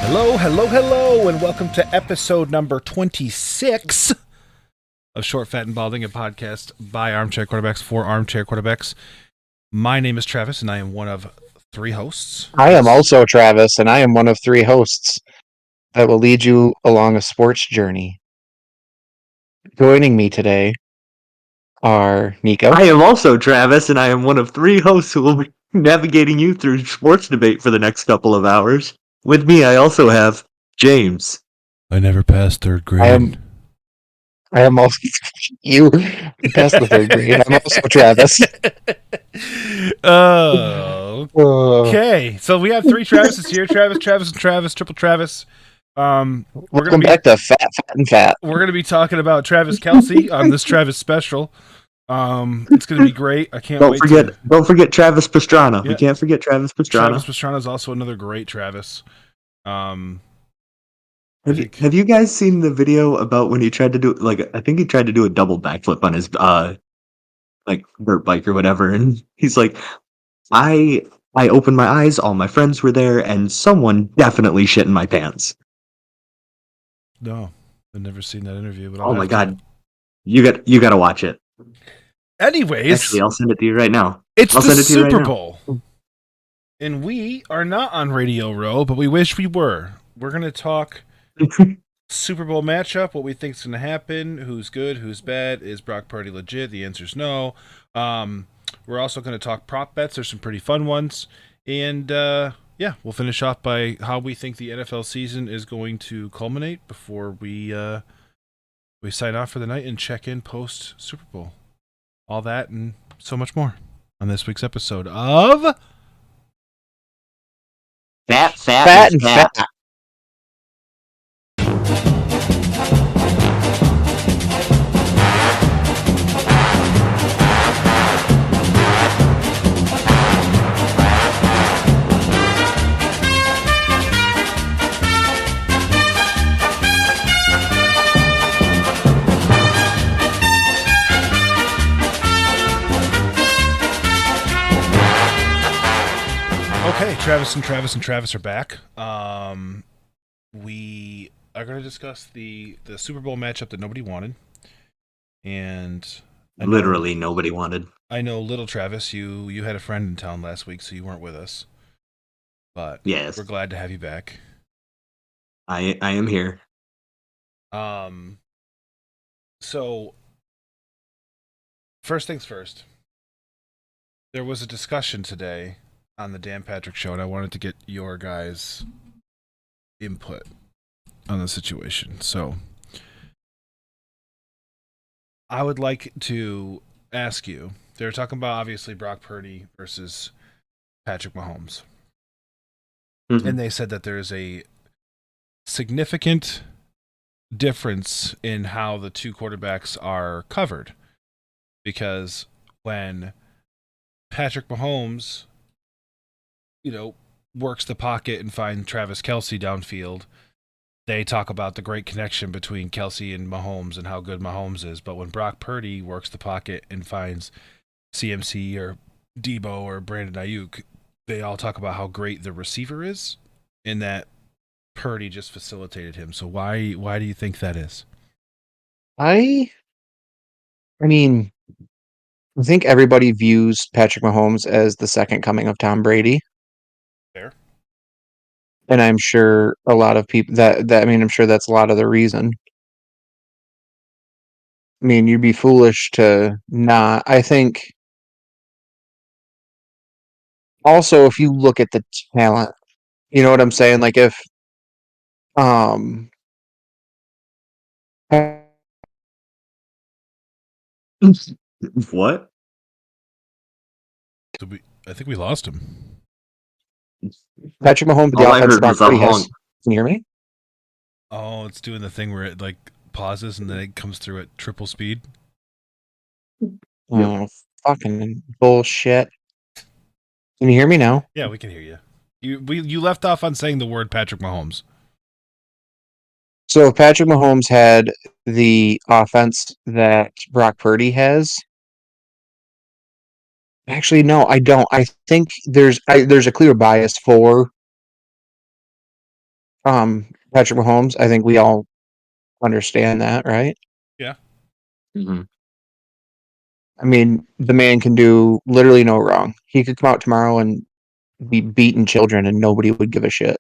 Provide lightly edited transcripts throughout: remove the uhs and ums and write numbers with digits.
Hello, hello, hello, and welcome to episode number 26 of Short, Fat, and Balding, a podcast by Armchair Quarterbacks for Armchair Quarterbacks. My name is Travis, and I am one of three hosts. I am also Travis, and I am one of three hosts that will lead you along a sports journey. Joining me today are Nico. I am also Travis, and I am one of three hosts who will be navigating you through sports debate for the next couple of hours. With me, I also have James. I never passed third grade. I am also you passed the third grade. I'm also Travis. Okay, so we have three Travises here: Travis, and Travis, triple Travis. Welcome back to Fat and Fat. We're going to be talking about Travis Kelce on this Travis special. It's going to be great. I can't wait. Don't forget Travis Pastrana. Yeah. We can't forget Travis Pastrana. Travis Pastrana is also another great Travis. Have you guys seen the video about when he tried to do I think he tried to do a double backflip on his dirt bike or whatever, and he's like, I opened my eyes, all my friends were there, and someone definitely shit in my pants. No, I've never seen that interview. But oh my god, you got to watch it. Anyways, actually, I'll send it to you right now. It's the Super Bowl, and we are not on Radio Row, but we wish we were. We're going to talk Super Bowl matchup, what we think is going to happen, who's good, who's bad, is Brock Purdy legit? The answer is no. We're also going to talk prop bets. There's some pretty fun ones, and we'll finish off by how we think the NFL season is going to culminate before we sign off for the night and check in post Super Bowl. All that and so much more on this week's episode of Fat and Fat. Okay, Travis and Travis are back. We are going to discuss the Super Bowl matchup that nobody wanted, and literally nobody wanted. I know, little Travis, you had a friend in town last week, so you weren't with us. But yes, we're glad to have you back. I am here. So first things first. There was a discussion today on the Dan Patrick Show, and I wanted to get your guys' input on the situation. So I would like to ask you, they're talking about obviously Brock Purdy versus Patrick Mahomes. Mm-hmm. And they said that there is a significant difference in how the two quarterbacks are covered, because when Patrick Mahomes works the pocket and finds Travis Kelce downfield, they talk about the great connection between Kelce and Mahomes and how good Mahomes is. But when Brock Purdy works the pocket and finds CMC or Debo or Brandon Ayuk, they all talk about how great the receiver is and that Purdy just facilitated him. So why do you think that is? I think everybody views Patrick Mahomes as the second coming of Tom Brady. Fair. And I'm sure a lot of people I'm sure that's a lot of the reason. I mean, you'd be foolish to not. I think also, if you look at the talent, you know what I'm saying? Like if what? I think we lost him. Patrick Mahomes, the offense Brock Purdy has. Can you hear me? Oh, it's doing the thing where it pauses and then it comes through at triple speed. Oh, fucking bullshit! Can you hear me now? Yeah, we can hear you. You left off on saying the word Patrick Mahomes. So if Patrick Mahomes had the offense that Brock Purdy has, actually, no, I don't. I think there's a clear bias for Patrick Mahomes, I think we all understand that, right? Yeah. Mm-hmm. I mean, the man can do literally no wrong. He could come out tomorrow and be beating children and nobody would give a shit.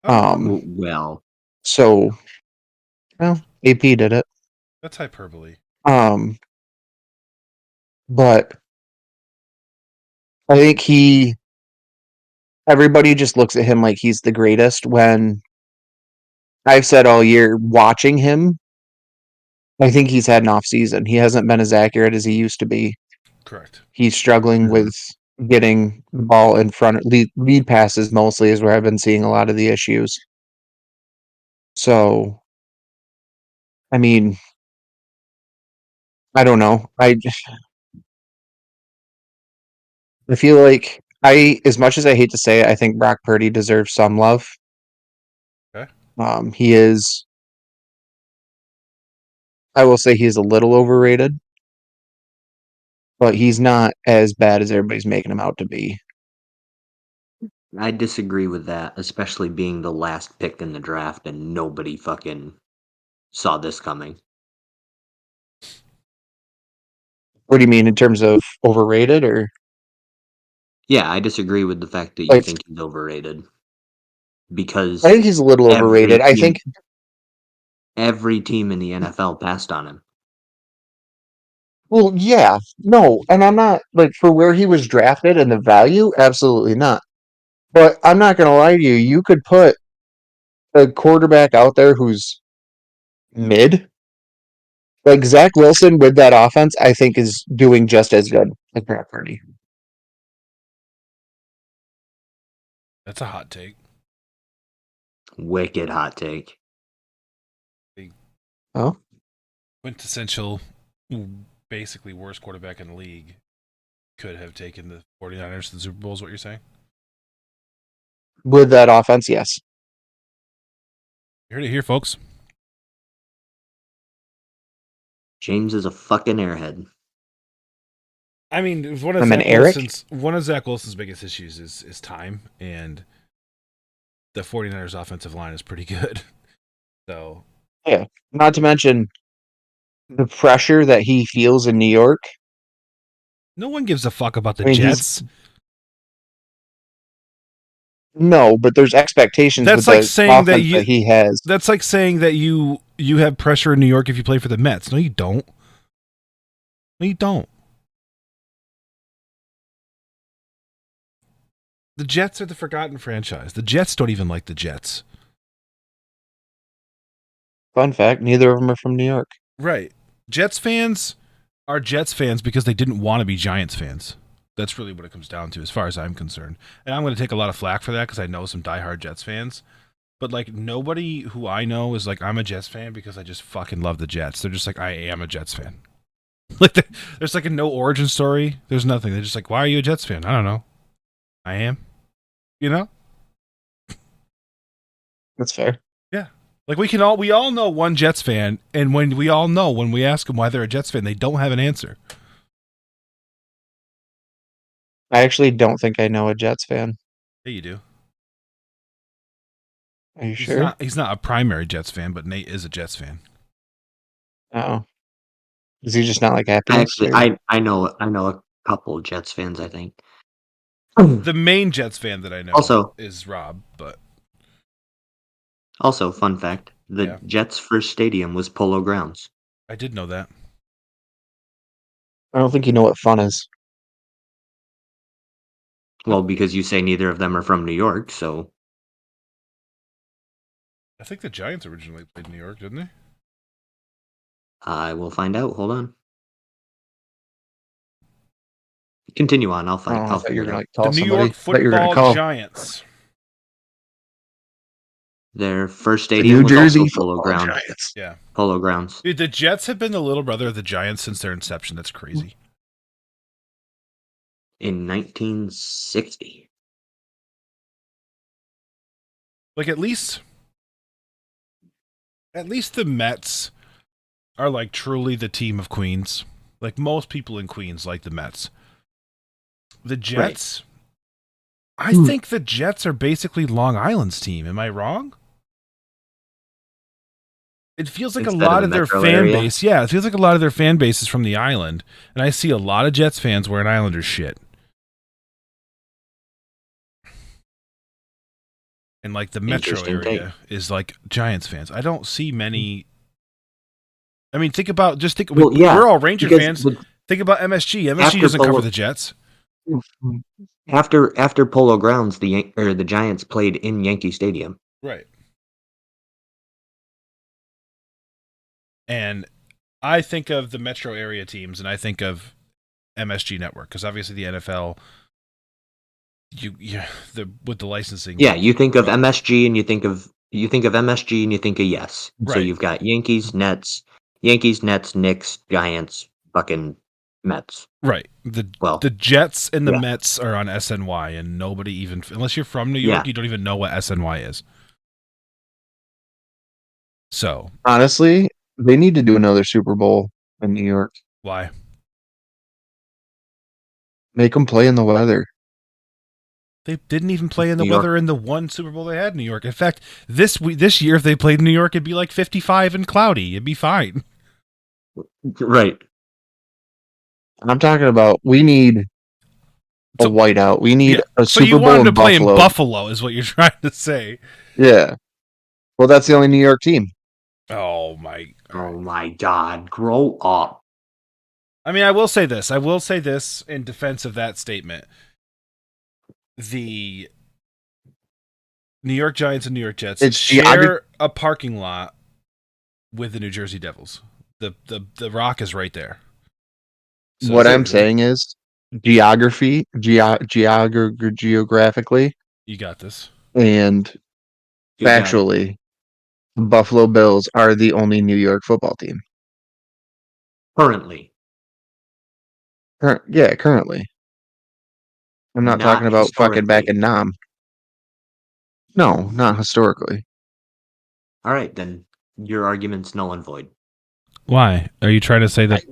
Well, So, well, AP did it. That's hyperbole. But I think everybody just looks at him like he's the greatest when I've said all year watching him, I think he's had an off season. He hasn't been as accurate as he used to be. Correct. He's struggling with getting the ball in front. Lead passes mostly is where I've been seeing a lot of the issues. So, I mean, I don't know. I feel like as much as I hate to say it, I think Brock Purdy deserves some love. Okay. He is. I will say he's a little overrated, but he's not as bad as everybody's making him out to be. I disagree with that, especially being the last pick in the draft and nobody fucking saw this coming. What do you mean in terms of overrated or? Yeah, I disagree with the fact that you Like, think he's overrated. Because I think he's a little overrated. I think. Every team in the NFL passed on him. Well, yeah, no, and I'm not like for where he was drafted and the value, absolutely not. But I'm not gonna lie to you. You could put a quarterback out there who's mid, like Zach Wilson with that offense. I think is doing just as good as Brock Purdy. That's a hot take. Wicked hot take. Oh, Quintessential, basically worst quarterback in the league could have taken the 49ers to the Super Bowl is what you're saying? with that offense, yes. You heard it here, folks. James is a fucking airhead. I mean, one of Zach Wilson's biggest issues is time, and the 49ers offensive line is pretty good. So Yeah, not to mention the pressure that he feels in New York. no one gives a fuck about the I mean, Jets. No, but there's expectations That's with like the saying that offense that he has. That's like saying that you have pressure in New York if you play for the Mets. No, you don't. No, you don't. The Jets are the forgotten franchise. The Jets don't even like the Jets. Fun fact: neither of them are from New York. Right. Jets fans are Jets fans because they didn't want to be Giants fans. That's really what it comes down to, as far as I'm concerned. And I'm going to take a lot of flack for that because I know some diehard Jets fans. But like nobody who I know is like I'm a Jets fan because I just fucking love the Jets. They're just like I am a Jets fan. Like there's like a no origin story. There's nothing. They're just like, why are you a Jets fan? I don't know. I am. You know? That's fair. Yeah. Like we all know one Jets fan, and when we ask them why they're a Jets fan, they don't have an answer. I actually don't think I know a Jets fan. Yeah, you do. Are you sure? He's not a primary Jets fan, but Nate is a Jets fan. Oh, is he just not like happy? Actually, I know a couple of Jets fans, I think. The main Jets fan that I know is Rob, but also, fun fact, the Jets' first stadium was Polo Grounds. I did know that. I don't think you know what fun is. Well, because you say neither of them are from New York, so... I think the Giants originally played in New York, didn't they? I will find out. Hold on. Continue on. I'll figure it out. The New York Football Giants. Their first stadium was also Polo Grounds. Yeah. Polo Grounds. Dude, the Jets have been the little brother of the Giants since their inception. That's crazy. In 1960. Like at least the Mets are like truly the team of Queens. Like most people in Queens like the Mets. The Jets I think the Jets are basically Long Island's team. Am I wrong? It feels like Instead a lot of of the their metro fan area? base. Yeah, it feels like a lot of their fan base is from the island, and I see a lot of Jets fans wearing Islanders shit. And like the metro Interesting area is like Giants fans. I don't see many. I mean, think about Well, yeah, we're all Ranger because fans. Think about MSG. MSG After doesn't cover Polo- the Jets. after Polo Grounds, the Giants played in Yankee Stadium. Right. And I think of the metro area teams, and I think of MSG Network because obviously the NFL, with the licensing. Yeah, you think of MSG and you think of MSG and you think of Yes. So Right. you've got Yankees, Nets, Knicks, Giants, fucking Mets. Right. The Jets and the yeah. Mets are on SNY, and nobody even, unless you're from New York, Yeah. you don't even know what SNY is. So Honestly, they need to do another Super Bowl in New York. why? Make them play in the weather. They didn't even play in the New York. weather in the one Super Bowl they had in New York. In fact, this year, if they played in New York, it'd be like 55 and cloudy. It'd be fine. Right. I'm talking about we need a whiteout. We need a So Super you Bowl want them in to play in Buffalo. Buffalo, is what you're trying to say. Yeah. Well, that's the only New York team. Oh my! Oh my God! Grow up. I mean, I will say this. In defense of that statement. The New York Giants and New York Jets share a parking lot with the New Jersey Devils. The Rock is right there. So what I'm saying is geographically, you got this. And factually, Buffalo Bills are the only New York football team. Currently. Currently. I'm not talking about fucking back in Nam. No, not historically. All right, then your argument's null and void. Why? Are you trying to say that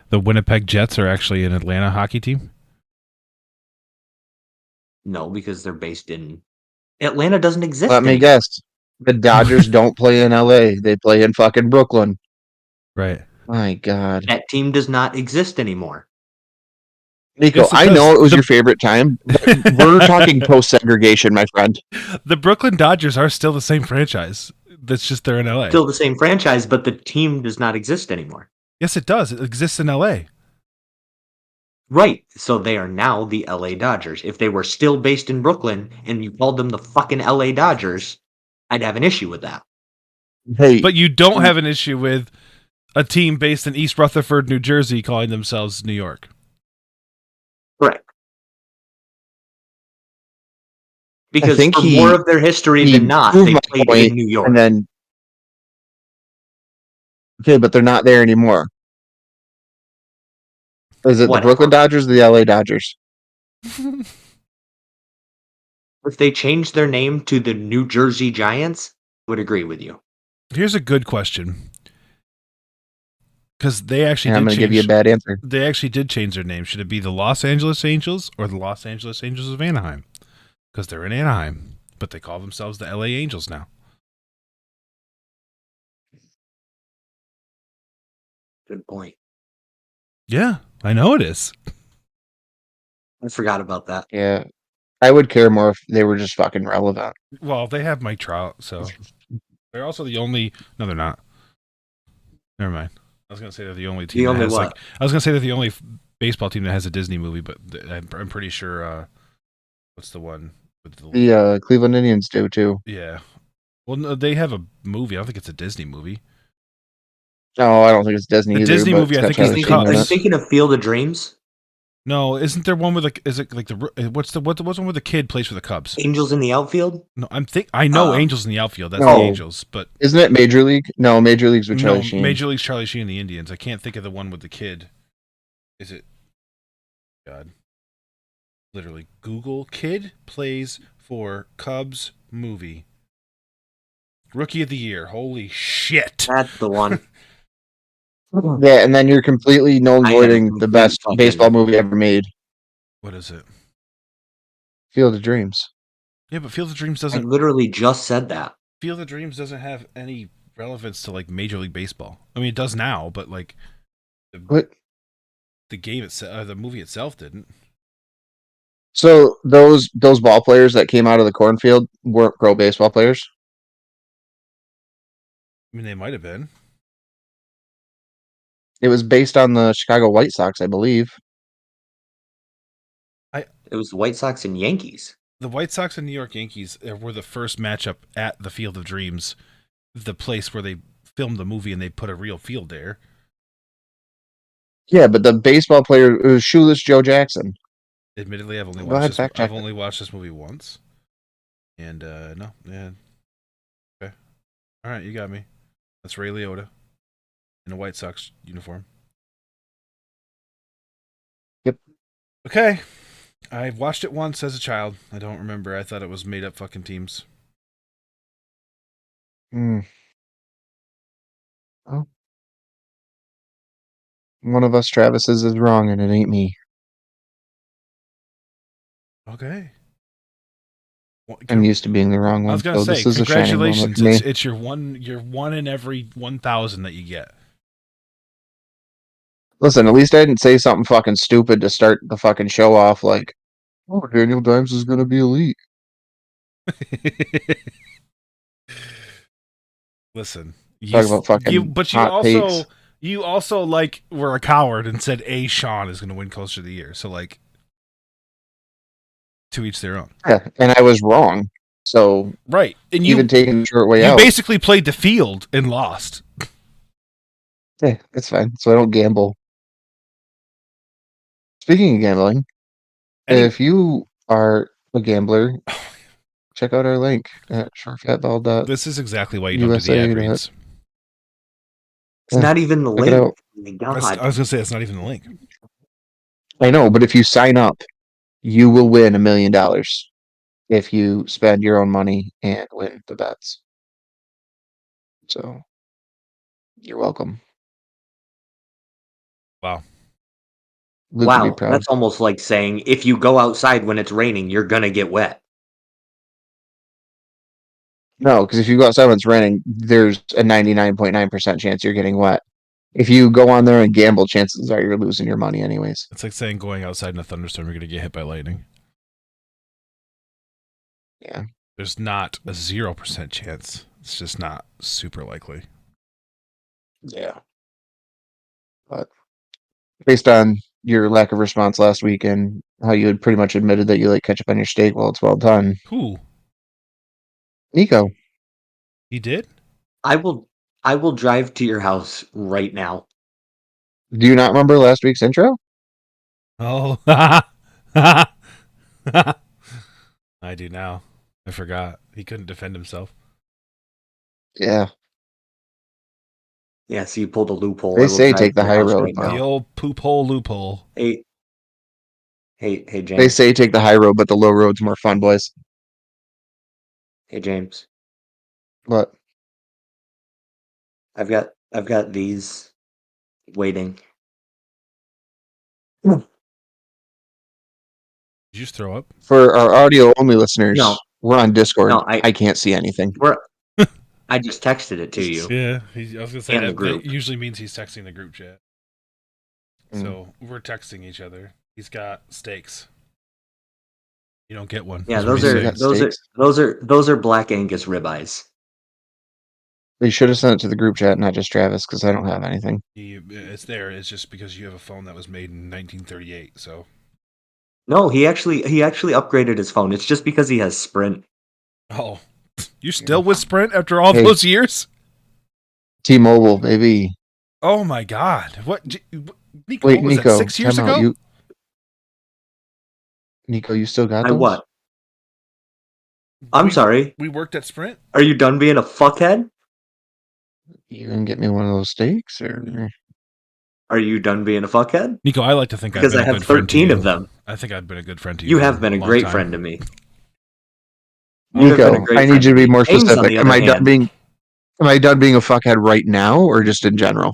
the Winnipeg Jets are actually an Atlanta hockey team? No, because they're based in Atlanta. Doesn't exist. Let me guess. The Dodgers don't play in LA. They play in fucking Brooklyn. Right. My God. That team does not exist anymore. Nico, Yes, I know it was your favorite time, but we're talking post-segregation, my friend. The Brooklyn Dodgers are still the same franchise. That's just they're in LA. Still the same franchise, but the team does not exist anymore. Yes, it does. It exists in LA. Right. So they are now the LA Dodgers. If they were still based in Brooklyn and you called them the fucking LA Dodgers, I'd have an issue with that. Hey, but you don't have an issue with a team based in East Rutherford, New Jersey, calling themselves New York. Correct. Because for more of their history than not, they played in New York. And then, okay, but they're not there anymore. Is it the Brooklyn Dodgers or the LA Dodgers? If they changed their name to the New Jersey Giants, I would agree with you. Here's a good question. Because they actually I'm going to give you a bad answer. They actually did change their name. Should it be the Los Angeles Angels or the Los Angeles Angels of Anaheim? Because they're in Anaheim, but they call themselves the LA Angels now. Good point. Yeah, I know it is. I forgot about that. Yeah. I would care more if they were just fucking relevant. Well, they have Mike Trout, so they're also the only. No, they're not. Never mind. I was gonna say they're the only team. I was gonna say they're the only baseball team that has a Disney movie, but I'm pretty sure. What's the one with the Cleveland Indians do too? Yeah. Well, no, they have a movie. I don't think it's a Disney movie. No, I don't think it's Disney. The either, Disney movie, I think, is the Cubs. Are you thinking of Field of Dreams? No, isn't there one with like? Is it like what's one where the kid plays for the Cubs? Angels in the Outfield. No, I know Angels in the Outfield. That's the Angels, but isn't it Major League? No, Major League's with Charlie Sheen. Major League's Charlie Sheen and the Indians. I can't think of the one with the kid. Is it? God, literally, Google kid plays for Cubs movie. Rookie of the Year. Holy shit! That's the one. Yeah, and then you're completely avoiding the best baseball movie ever made. What is it? Field of Dreams. Yeah, but Field of Dreams I doesn't. literally just said that. Field of Dreams doesn't have any relevance to like Major League Baseball. I mean, it does now, but like What? the game itself, the movie itself didn't. So those ball players that came out of the cornfield weren't pro baseball players? I mean, they might have been. It was based on the Chicago White Sox, I believe. It was the White Sox and Yankees. The White Sox and New York Yankees were the first matchup at the Field of Dreams, the place where they filmed the movie and they put a real field there. Yeah, but the baseball player it was Shoeless Joe Jackson. Admittedly, I've only Go ahead, watched fact this. I've check it. only watched this movie once, and no, yeah, okay, all right, you got me. That's Ray Liotta in a White Sox uniform. Yep. Okay, I've watched it once as a child. I don't remember. I thought it was made up fucking teams. Oh. One of us Travises is wrong, and it ain't me. Okay. I'm used to being the wrong one. I was gonna so say, this is a shining moment congratulations. for me. It's your one in every 1,000 that you get. Listen, at least I didn't say something fucking stupid to start the fucking show off like, oh, Daniel Dimes is going to be elite. Listen, Talk about fucking hot takes. You also like were a coward and said Sean is going to win Coaster of the Year. So like, to each their own. Yeah, and I was wrong. So right, and even taking the short way out, you basically played the field and lost. Yeah, it's fine. So I don't gamble. Speaking of gambling, if you are a gambler, check out our link at shortfatball.usa. This is exactly why you don't do the ad reads. It's not even the link. Oh my God. I was going to say, it's not even the link. I know, but if you sign up, you will win $1 million if you spend your own money and win the bets. So, you're welcome. Wow. Luke would be proud. That's almost like saying if you go outside when it's raining, you're gonna get wet. No, because if you go outside when it's raining, there's a 99.9% chance you're getting wet. If you go on there and gamble, chances are you're losing your money anyways. It's like saying going outside in a thunderstorm, you're going to get hit by lightning. Yeah. There's not a 0% chance. It's just not super likely. Yeah. But based on your lack of response last week and how you had pretty much admitted that you like ketchup on your steak while it's well done. Who? Nico. He did? I will drive to your house right now. Do you not remember last week's intro? Oh. I do now. I forgot. He couldn't defend himself. Yeah. Yeah, so you pulled a loophole. They say take the high road. The old poop hole loophole. Hey, James. They say take the high road, but the low road's more fun, boys. Hey, James. What? I've got these waiting. Did you just throw up? For our audio only listeners, No. We're on Discord. No, I can't see anything. I just texted it to you. Yeah, I was gonna say that usually means he's texting the group chat. So we're texting each other. He's got steaks. You don't get one. Yeah, those are Black Angus ribeyes. They should have sent it to the group chat, not just Travis, because I don't have anything. It's there. It's just because you have a phone that was made in 1938. So. No, he actually upgraded his phone. It's just because he has Sprint. Oh, you still with Sprint after all those years? T-Mobile, baby. Oh my God! What? Nico, wait, was Nico, that 6 years ago? Nico, you still got those? What? I'm sorry. We worked at Sprint. Are you done being a fuckhead? You gonna get me one of those steaks, or? Are you done being a fuckhead? Nico, I like to think because I've been I have 13 of them. I think I've been a good friend to you. You have been a great friend to me. Nico, I need you to be more specific. Am I done being a fuckhead right now, or just in general?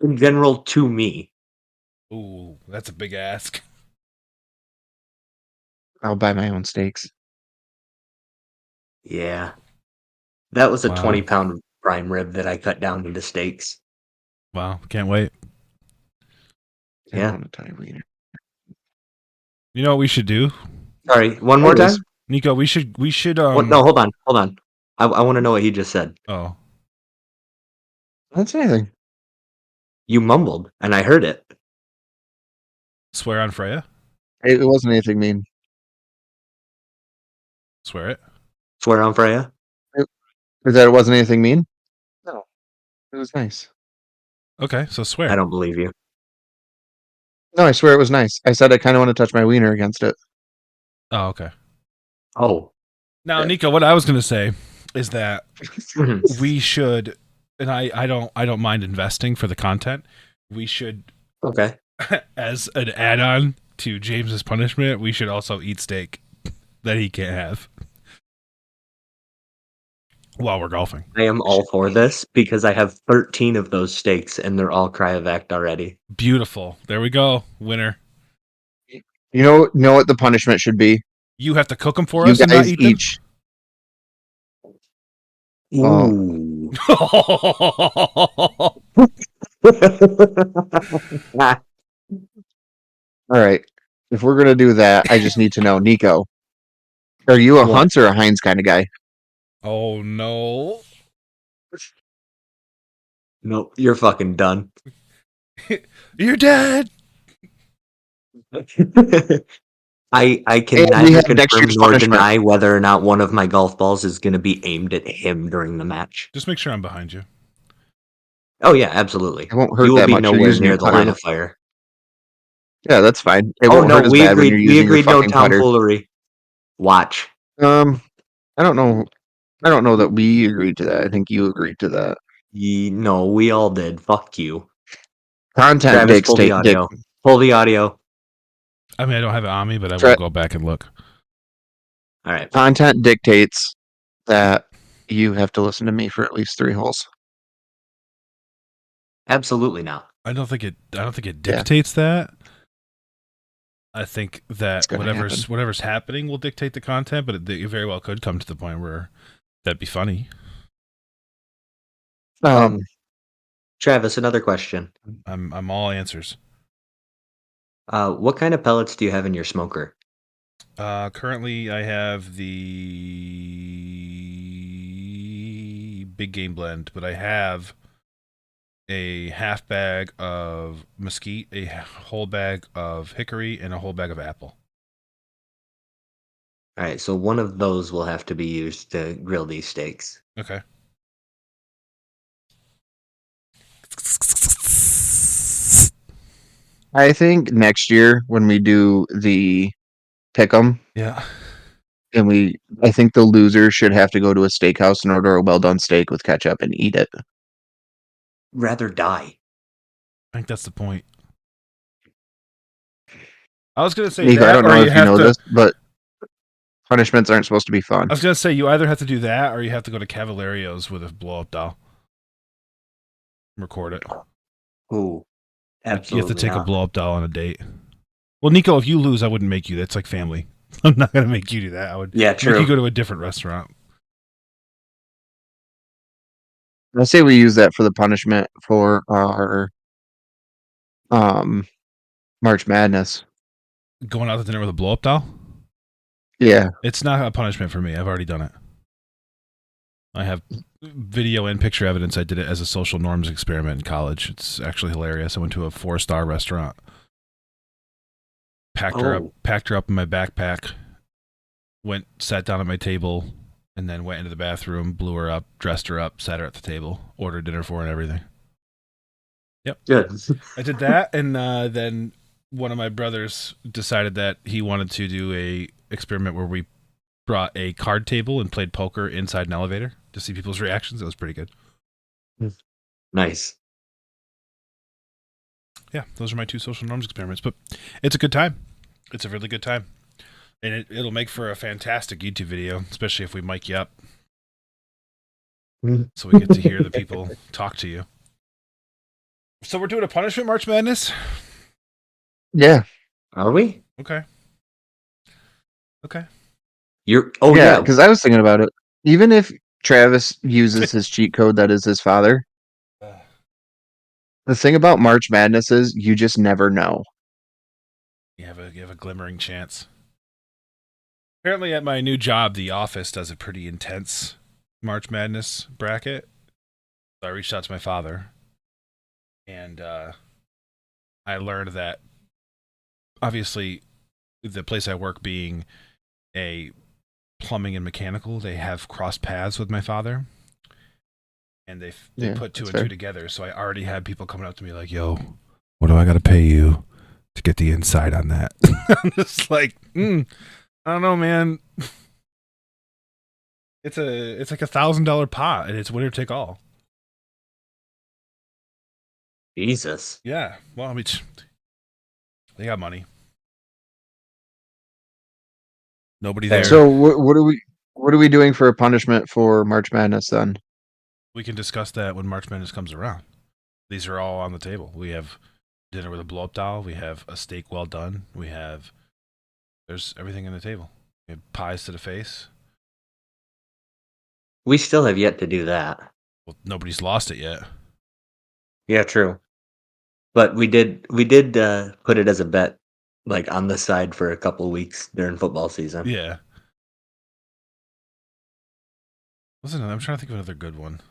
In general, to me. Ooh, that's a big ask. I'll buy my own steaks. Yeah. That was a Wow. 20-pound prime rib that I cut down into steaks. Wow, can't wait. I Yeah. don't want to tie wiener. You know what we should do, Sorry, one more time? Nico? We should. No, hold on. I want to know what he just said. Oh, That's anything. You mumbled, and I heard it. swear on Freya. It wasn't anything mean. Swear it. Swear on Freya? Is that it wasn't anything mean? No. It was nice. Okay, so swear. I don't believe you. No, I swear it was nice. I said I kind of want to touch my wiener against it. Oh, okay. Oh. Now, Yeah. Nico, what I was going to say is that we should, and I don't mind investing for the content. We should, Okay. as an add-on to James's punishment, we should also eat steak that he can't have while we're golfing. I am all for this because I have 13 of those steaks and they're all cryovac'd already. Beautiful. There we go. Winner. You know what the punishment should be? You have to cook them for You us and not guys eat each. Ooh. them. All right. If we're gonna do that, I just need to know, Nico. Are you a What? Hunts or a Heinz kind of guy? Oh, no. Nope, you're fucking done. You're dead. I can And we neither have next confirm year's nor punishment. deny whether or not one of my golf balls is going to be aimed at him during the match. Just make sure I'm behind you. Oh yeah, absolutely. It won't hurt You will that be much. You're nowhere using near your the putter. line of fire. Yeah, that's fine. It Oh won't no, hurt as we bad when agreed. you're We using your agreed no fucking putter. tomfoolery. Watch. I don't know. I don't know that we agreed to that. I think you agreed to that. No, we all did. Fuck you. Content Travis, pull the dictate. audio. Pull the audio. I mean, I don't have it on me, but I will go back and look. All right. Content dictates that you have to listen to me for at least 3 holes. Absolutely not. I don't think it dictates that. I think that whatever's happening will dictate the content, but it very well could come to the point where that'd be funny. Travis, another question. I'm all answers. What kind of pellets do you have in your smoker? Currently, I have the Big Game Blend, but I have a half bag of mesquite, a whole bag of hickory, and a whole bag of apple. All right, so one of those will have to be used to grill these steaks. Okay. I think next year when we do the pick'em, Yeah. and I think the loser should have to go to a steakhouse and order a well done steak with ketchup and eat it. Rather die. I think that's the point. I was gonna say Nico, that, I don't know or if you know this, but punishments aren't supposed to be fun. I was gonna say you either have to do that or you have to go to Cavalarios with a blow up doll. Record it. Ooh, absolutely. You have to take a blow up doll on a date. Well, Nico, if you lose, I wouldn't make you. That's like family. I'm not gonna make you do that. I would. Yeah, true. Make you go to a different restaurant. I say we use that for the punishment for our March Madness. Going out to dinner with a blow up doll? Yeah. It's not a punishment for me. I've already done it. I have video and picture evidence. I did it as a social norms experiment in college. It's actually hilarious. I went to a 4-star restaurant. Packed her up in my backpack. Sat down at my table, and then went into the bathroom, blew her up, dressed her up, sat her at the table, ordered dinner for her and everything. Yep. Good. I did that, and then one of my brothers decided that he wanted to do a experiment where we brought a card table and played poker inside an elevator to see people's reactions. It was pretty good. Nice. Yeah, those are my 2 social norms experiments, but it's a good time. It's a really good time. And it'll make for a fantastic YouTube video, especially if we mic you up. So we get to hear the people talk to you. So we're doing a punishment March Madness? Yeah. Are we? Okay. Okay. Yeah, because I was thinking about it. Even if Travis uses his cheat code that is his father, the thing about March Madness is you just never know. You have a glimmering chance. Apparently, at my new job, the office does a pretty intense March Madness bracket. So I reached out to my father, and I learned that obviously, the place I work being a plumbing and mechanical, they have crossed paths with my father, and they put two and two together. So I already had people coming up to me like, "Yo, what do I got to pay you to get the inside on that?" I'm just like, I don't know, man. It's like $1,000 pot, and it's winner take all. Jesus. Yeah. Well, I mean, they got money. Nobody there. So what are we doing for a punishment for March Madness then? We can discuss that when March Madness comes around. These are all on the table. We have dinner with a blow up doll. We have a steak well done. There's everything on the table. We have pies to the face. We still have yet to do that. Well, nobody's lost it yet. Yeah, true. But we did put it as a bet, like on the side for a couple of weeks during football season. Yeah. Listen, I'm trying to think of another good one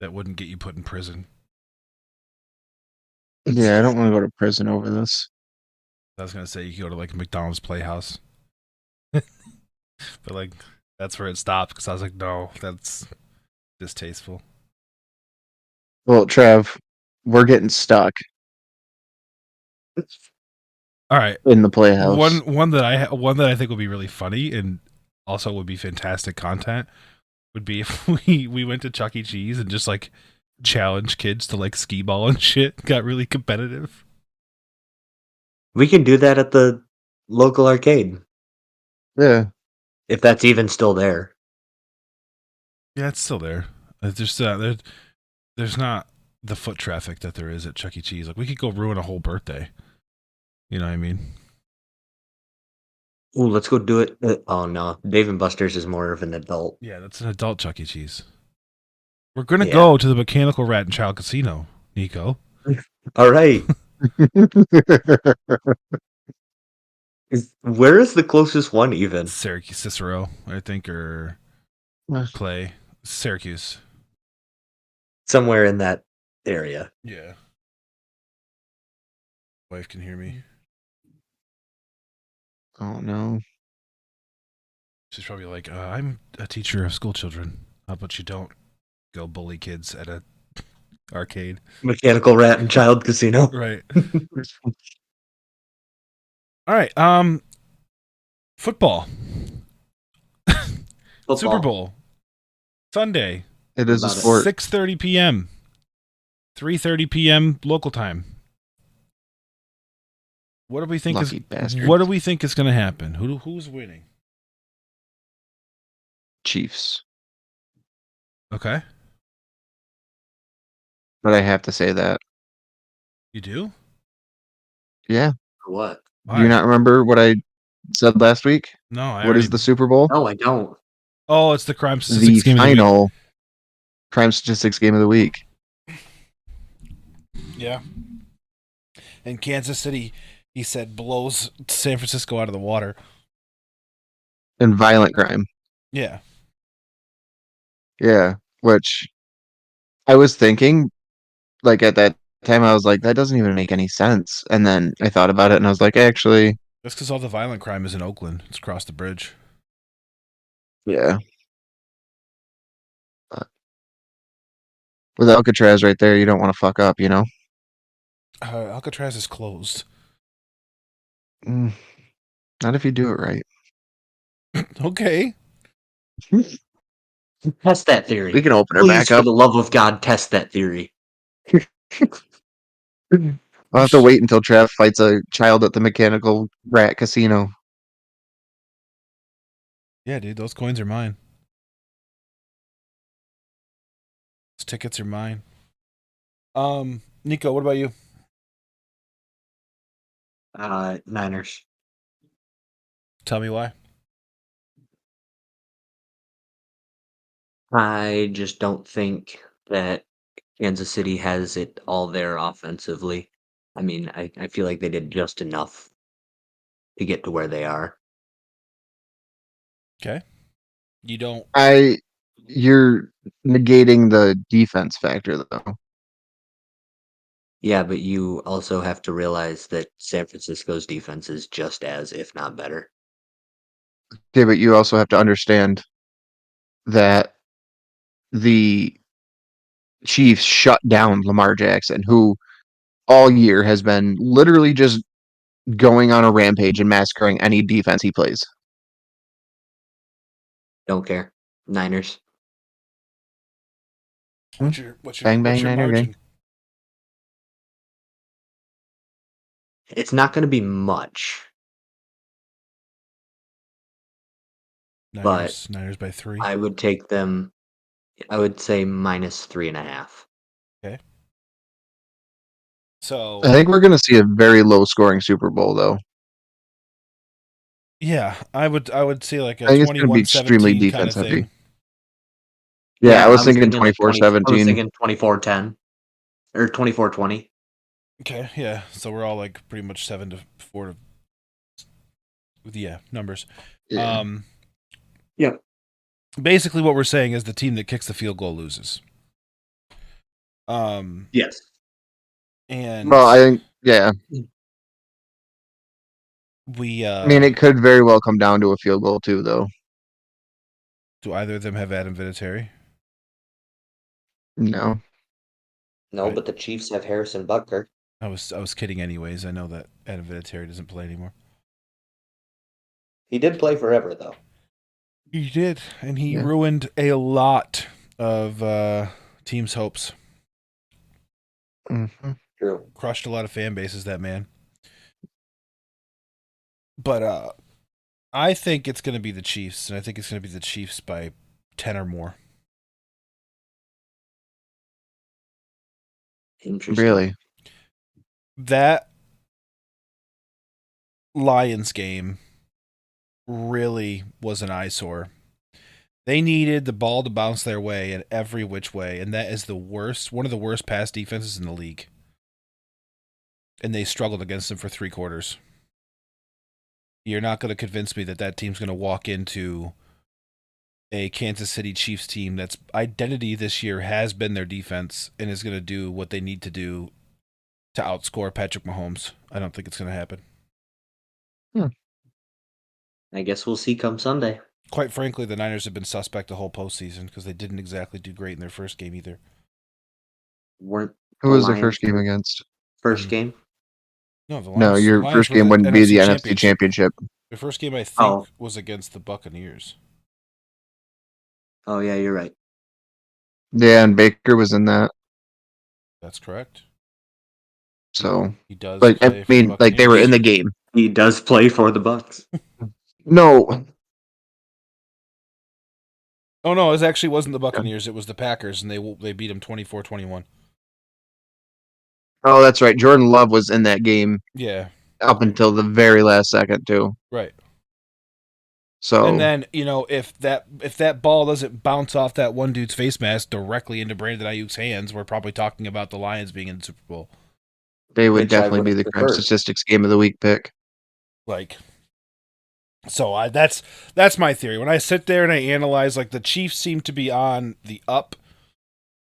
that wouldn't get you put in prison. Yeah, I don't want to go to prison over this. I was gonna say you could go to like a McDonald's Playhouse, but like that's where it stopped because I was like, no, that's distasteful. Well, Trev, we're getting stuck All right, in the Playhouse. one that I think would be really funny and also would be fantastic content would be if we went to Chuck E. Cheese and just like challenge kids to like skee ball and shit. Got really competitive. We can do that at the local arcade. Yeah. If that's even still there. Yeah, it's still there. There's there's not the foot traffic that there is at Chuck E. Cheese. Like we could go ruin a whole birthday. You know what I mean? Ooh, let's go do it. Oh no, Dave and Buster's is more of an adult. Yeah, that's an adult Chuck E. Cheese. We're gonna go to the Mechanical Rat and Child Casino, Nico. All right. Where is the closest one even? Syracuse, Cicero, I think, or Clay, Syracuse. Somewhere in that area. Yeah. Wife can hear me. Oh no. She's probably like, I'm a teacher of school children. How about you don't go bully kids at a arcade? Mechanical Rat and Child Casino. Right. All right. Football. Super Bowl. Sunday. It is a sport. 6:30 p.m. 3:30 p.m. local time. What do we think Lucky bastards. What do we think is going to happen? Who's winning? Chiefs. Okay. But I have to say that. You do? Yeah. What? Do you not remember what I said last week? No. What is the Super Bowl? No, I don't. Oh, it's the crime statistics game of the week. The final crime statistics game of the week. Yeah. And Kansas City, he said, blows San Francisco out of the water. And violent crime. Yeah. Yeah. Which I was thinking, like at that time, I was like, that doesn't even make any sense. And then I thought about it and I was like, actually. That's because all the violent crime is in Oakland. It's across the bridge. Yeah. But with Alcatraz right there, you don't want to fuck up, you know? Alcatraz is closed. Not if you do it right. Okay. Test that theory. We can open her Please, back up. for the love of God, test that theory. I'll have to wait until Trav fights a child at the Mechanical Rat Casino. Yeah, dude, those coins are mine. Those tickets are mine. Nico, what about you? Niners. Tell me why. I just don't think that Kansas City has it all there offensively. I mean, I feel like they did just enough to get to where they are. Okay. You don't. You're negating the defense factor though. Yeah, but you also have to realize that San Francisco's defense is just as, if not better. Okay, but you also have to understand that the Chiefs shut down Lamar Jackson, who all year has been literally just going on a rampage and massacring any defense he plays. Don't care. Niners. What's your Bang bang Niner gang. margin? It's not going to be much, but Niners by 3. I would take them. I would say -3.5. Okay. So I think we're going to see a very low scoring Super Bowl though. yeah, I would say like I a think it's going to be extremely 21-17 kind defense of heavy. thing. Yeah, I was I was thinking thinking like 24-17. I was thinking 24-10 or 24-20. Okay, yeah. So we're all like pretty much 7-4 numbers. Yeah. Yeah. Basically what we're saying is the team that kicks the field goal loses. Yes. And Well, I think we I mean, it could very well come down to a field goal too, though. do either of them have Adam Vinatieri? No. No, but the Chiefs have Harrison Butker. I was kidding anyways. I know that Adam Vinatieri doesn't play anymore. He did play forever though. He did, and he ruined a lot of teams' hopes. Mm-hmm. True. Crushed a lot of fan bases, that man. But I think it's going to be the Chiefs, and I think it's going to be the Chiefs by 10 or more. Interesting. Really? That Lions game really was an eyesore. They needed the ball to bounce their way in every which way, and that is one of the worst pass defenses in the league. And they struggled against them for 3 quarters. You're not going to convince me that that team's going to walk into a Kansas City Chiefs team that's identity this year has been their defense and is going to do what they need to do to outscore Patrick Mahomes. I don't think it's going to happen. I guess we'll see come Sunday. Quite frankly, the Niners have been suspect the whole postseason because they didn't exactly do great in their first game either. Weren't Who was their first game against? First game? No, the Lions. No, your first game wouldn't be the NFC Championship. Their first game, I think, was against the Buccaneers. Oh, yeah, you're right. Yeah, and Baker was in that. That's correct. So he does. Like, I mean, like they were in the game. He does play for the Bucks. No. Oh no, it actually wasn't the Buccaneers. It was the Packers, and they beat them 24-21. Oh, that's right. Jordan Love was in that game. Yeah. Up until the very last second too. Right. So and then if that ball doesn't bounce off that one dude's face mask directly into Brandon Ayuk's hands, we're probably talking about the Lions being in the Super Bowl. They would definitely be the Crunch Statistics Game of the Week pick. So that's my theory. When I sit there and I analyze, like, the Chiefs seem to be on the up.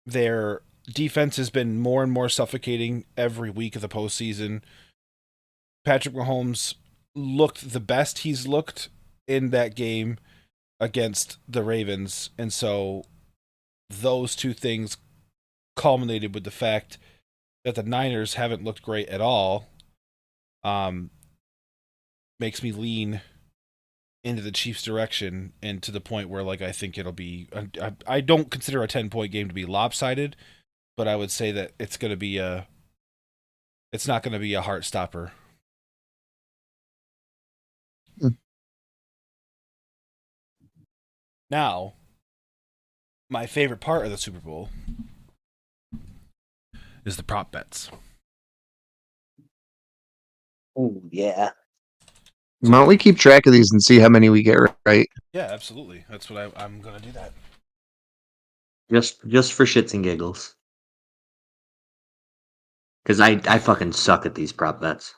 Their defense has been more and more suffocating every week of the postseason. Patrick Mahomes looked the best he's looked in that game against the Ravens, and so those two things culminated with the fact that the Niners haven't looked great at all. Makes me lean into the Chiefs' direction, and to the point where, like, I think it'll be. I don't consider a 10-point game to be lopsided, but I would say that it's going to be it's not going to be a heart stopper. Now, my favorite part of the Super Bowl is the prop bets. Oh yeah. Why don't we keep track of these and see how many we get right? Yeah, absolutely. That's what I'm gonna do that. Just for shits and giggles. Because I fucking suck at these prop bets.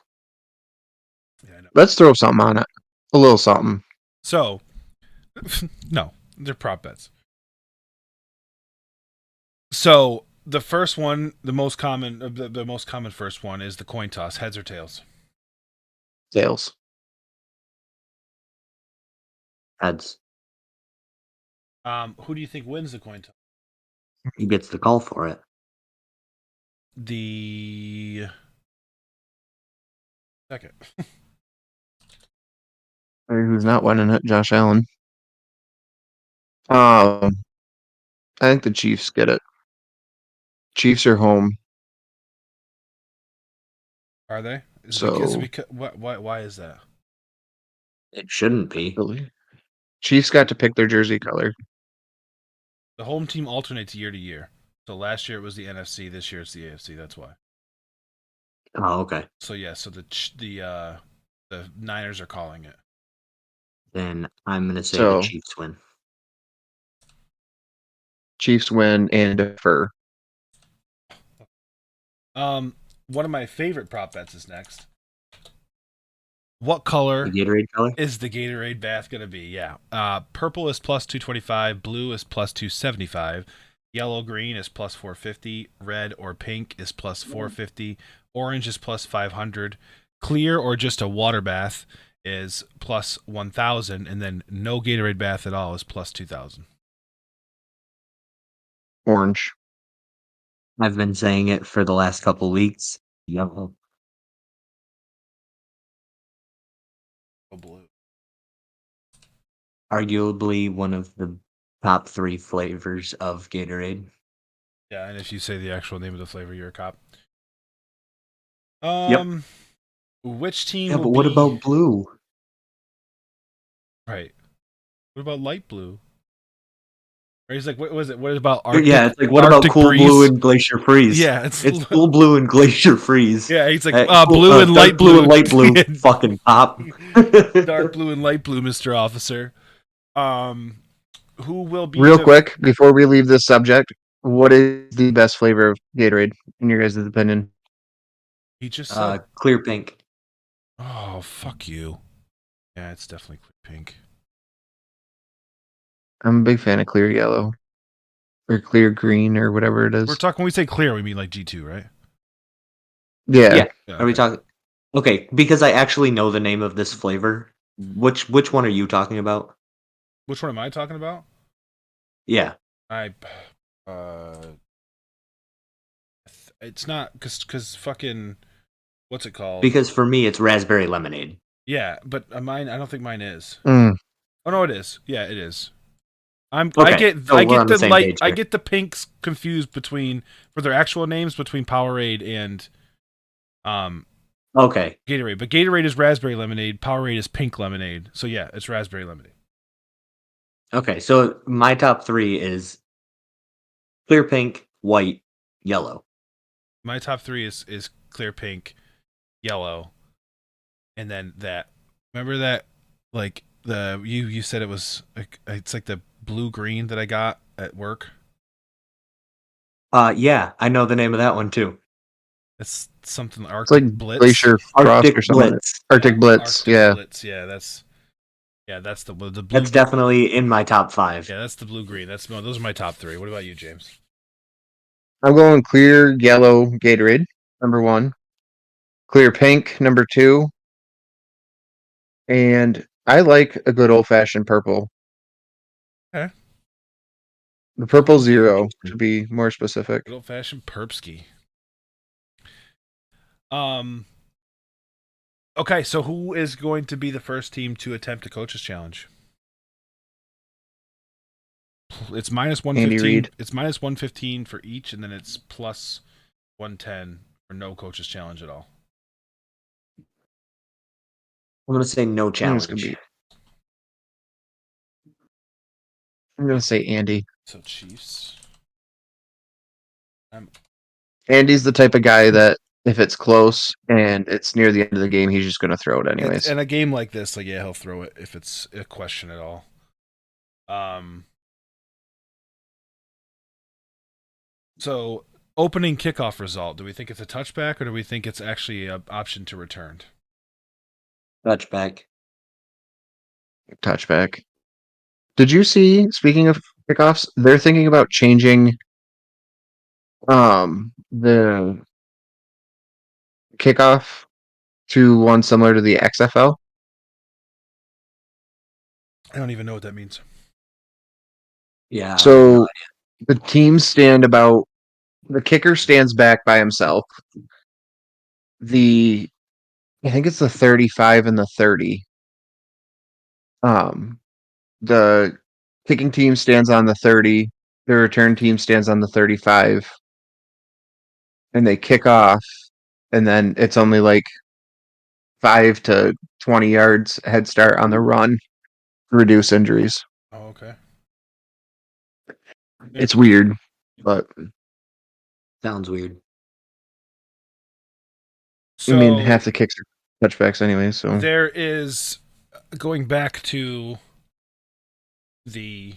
Yeah, I know. Let's throw something on it. A little something. So, no, they're prop bets. So the first one, the most common first one is the coin toss, heads or tails. Tails. Heads. Who do you think wins the coin toss? He gets the call for it. The second. Who's not winning it? Josh Allen. I think the Chiefs get it. Chiefs are home. Are they? Is So- it because why is that? It shouldn't be. Really? Chiefs got to pick their jersey color. The home team alternates year to year. So last year it was the NFC, this year it's the AFC. That's why. Oh, okay. So yeah, so the Niners are calling it. Then I'm gonna say So- the Chiefs win. Chiefs win and defer. One of my favorite prop bets is next. What color The Gatorade color? is the Gatorade bath going to be? Yeah. Purple is plus 225, blue is plus 275, yellow green is plus 450, red or pink is plus 450, orange is plus 500, clear or just a water bath is plus 1000, and then no Gatorade bath at all is plus 2000. Orange. I've been saying it for the last couple weeks. Yellow. Blue. Arguably one of the top 3 flavors of Gatorade. Yeah, and if you say the actual name of the flavor, you're a cop. Yep. Which team Yeah, will but what be... about blue? Right. What about light blue? Or he's like, what was it? What about Arctic? Yeah, it's like, what Arctic about Cool Breeze? Blue and Glacier Freeze? Yeah, It's Cool Blue and Glacier Freeze. Yeah, he's like Cool- blue and dark light blue. and light blue. Fucking pop. Dark blue and light blue, Mr. Officer. Who will be Real quick, before we leave this subject, what is the best flavor of Gatorade, in your guys' opinion? He just said. Clear pink. Oh, fuck you. Yeah, it's definitely clear pink. I'm a big fan of clear yellow. Or clear green, or whatever it is. We're talking, when we say clear, we mean like G2, right? Yeah. Yeah, Are we talking? Okay, because I actually know the name of this flavor. Which one are you talking about? Which one am I talking about? Yeah. It's not, because fucking, what's it called? Because for me, it's raspberry lemonade. Yeah, but mine, I don't think mine is. Mm. Oh no, it is. Yeah, it is. I Okay, get so I we're get on the the same light page I here. get the pinks confused between, for their actual names, between Powerade and Okay. Gatorade. But Gatorade is raspberry lemonade, Powerade is pink lemonade. So yeah, it's raspberry lemonade. Okay, so my top 3 is clear pink, white, yellow. My top 3 is clear pink, yellow, and then that. Remember that, like, you said it was like, it's like the blue green that I got at work. Yeah, I know the name of that one too. It's something It's Arctic like Blitz. Glacier Frost Arctic or something. Blitz. Arctic Blitz, Arctic yeah. Blitz. That's the blue. That's definitely in my top 5. Yeah, that's the blue green. Those are my top 3. What about you, James? I'm going clear yellow Gatorade, number 1. Clear pink, number 2. And I like a good old-fashioned purple. Okay. The purple zero, to be more specific. Good old fashioned Perpsky. Okay, so who is going to be the first team to attempt a coach's challenge? It's minus Andy 115. Reid. It's minus 115 for each, and then it's plus 110 for no coach's challenge at all. I'm going to say no I'm challenge. going to say Andy. So Chiefs. Andy's the type of guy that if it's close and it's near the end of the game, he's just going to throw it anyways. In a game like this, like he'll throw it if it's a question at all. So opening kickoff result. Do we think it's a touchback or do we think it's actually an option to return? Touchback. Touchback. Did you see? Speaking of kickoffs, they're thinking about changing the kickoff to one similar to the XFL. I don't even know what that means. Yeah. So the teams stand about. The kicker stands back by himself. I think it's the 35 and the 30. The kicking team stands on the 30. The return team stands on the 35, and they kick off, and then it's only like 5 to 20 yards head start on the run to reduce injuries. Oh, okay. It's weird, but Sounds weird. So, I mean, half the kicks are touchbacks anyway. So there is, going back to the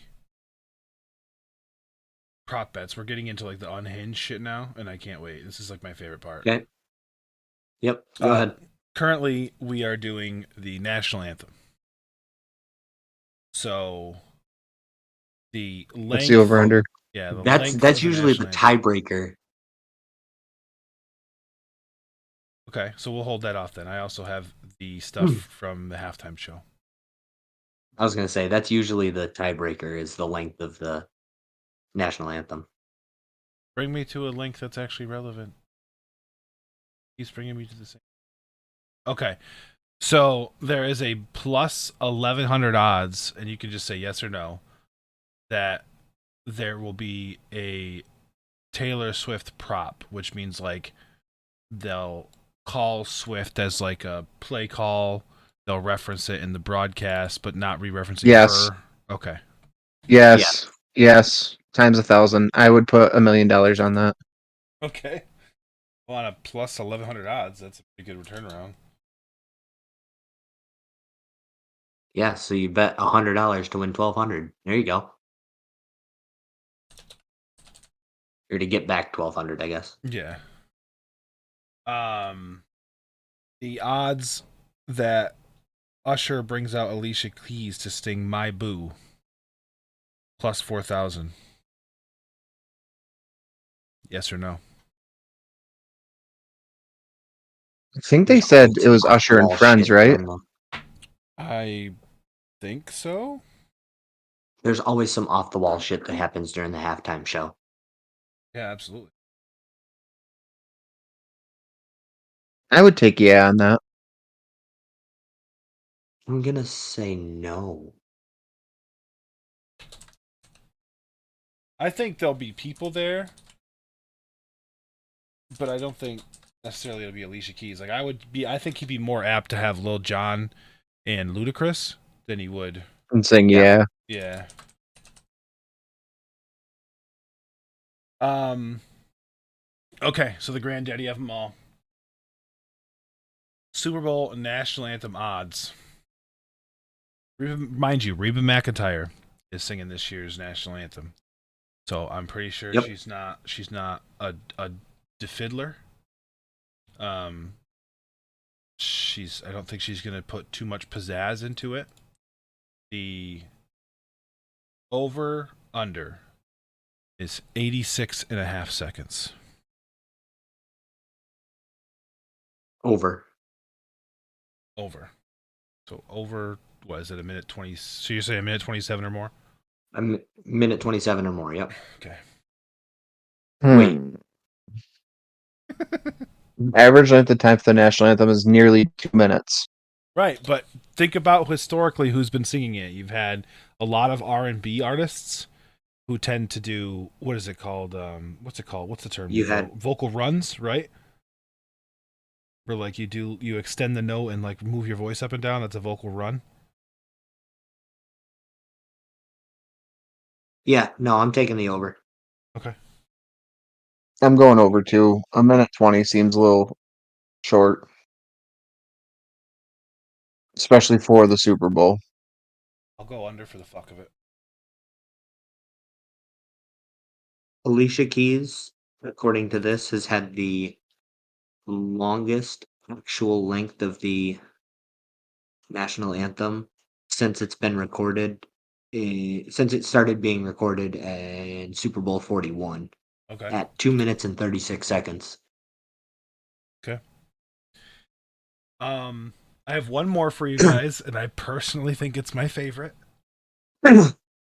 prop bets, we're getting into like the unhinged shit now, and I can't wait. This is like my favorite part. Okay. Yep. Go ahead. Currently, we are doing the national anthem. So the length. Let's see over under. Yeah, that's usually the tiebreaker. Okay, so we'll hold that off then. I also have the stuff from the halftime show. I was going to say that's usually the tiebreaker is the length of the national anthem. Bring me to a link that's actually relevant. He's bringing me to the same. Okay, so there is a plus 1,100 odds, and you can just say yes or no, that there will be a Taylor Swift prop, which means like they'll call Swift as like a play call. They'll reference it in the broadcast, but not re-referencing her. Okay. Yes. Times 1,000. I would put $1 million on that. Okay. Well, on a plus 1,100 odds, that's a pretty good return around. Yeah, so you bet $100 to win 1,200. There you go. Or to get back 1,200, I guess. Yeah. The odds that Usher brings out Alicia Keys to sting My Boo, plus 4,000. Yes or no? I think they said it was Usher and Friends, right? I think so. There's always some off the wall shit that happens during the halftime show. Yeah, absolutely. I would take yeah on that. I'm gonna say no. I think there'll be people there, but I don't think necessarily it'll be Alicia Keys. Like I think he'd be more apt to have Lil Jon and Ludacris than he would. I'm saying yeah. Yeah. Okay, so the granddaddy of them all. Super Bowl and national anthem odds. Mind you, Reba McEntire is singing this year's national anthem, so I'm pretty sure she's not a fiddler. I don't think she's gonna put too much pizzazz into it. The over under is 86.5 seconds. Over. So over, what is it, a minute 20? So you're saying a minute 27 or more? A minute 27 or more, yep. Okay. Wait. Average length of time for the national anthem is nearly 2 minutes. Right, but think about historically who's been singing it. You've had a lot of R&B artists who tend to do, what is it called? What's it called? What's the term? You had vocal runs, right? Where like you extend the note and like move your voice up and down. That's a vocal run. Yeah, no, I'm taking the over. Okay. I'm going over 2. A minute 20 seems a little short, especially for the Super Bowl. I'll go under for the fuck of it. Alicia Keys, according to this, has had the longest actual length of the national anthem since it's been recorded, since it started being recorded in Super Bowl 41 Okay. at 2 minutes and 36 seconds. Okay. I have one more for you guys, and I personally think it's my favorite.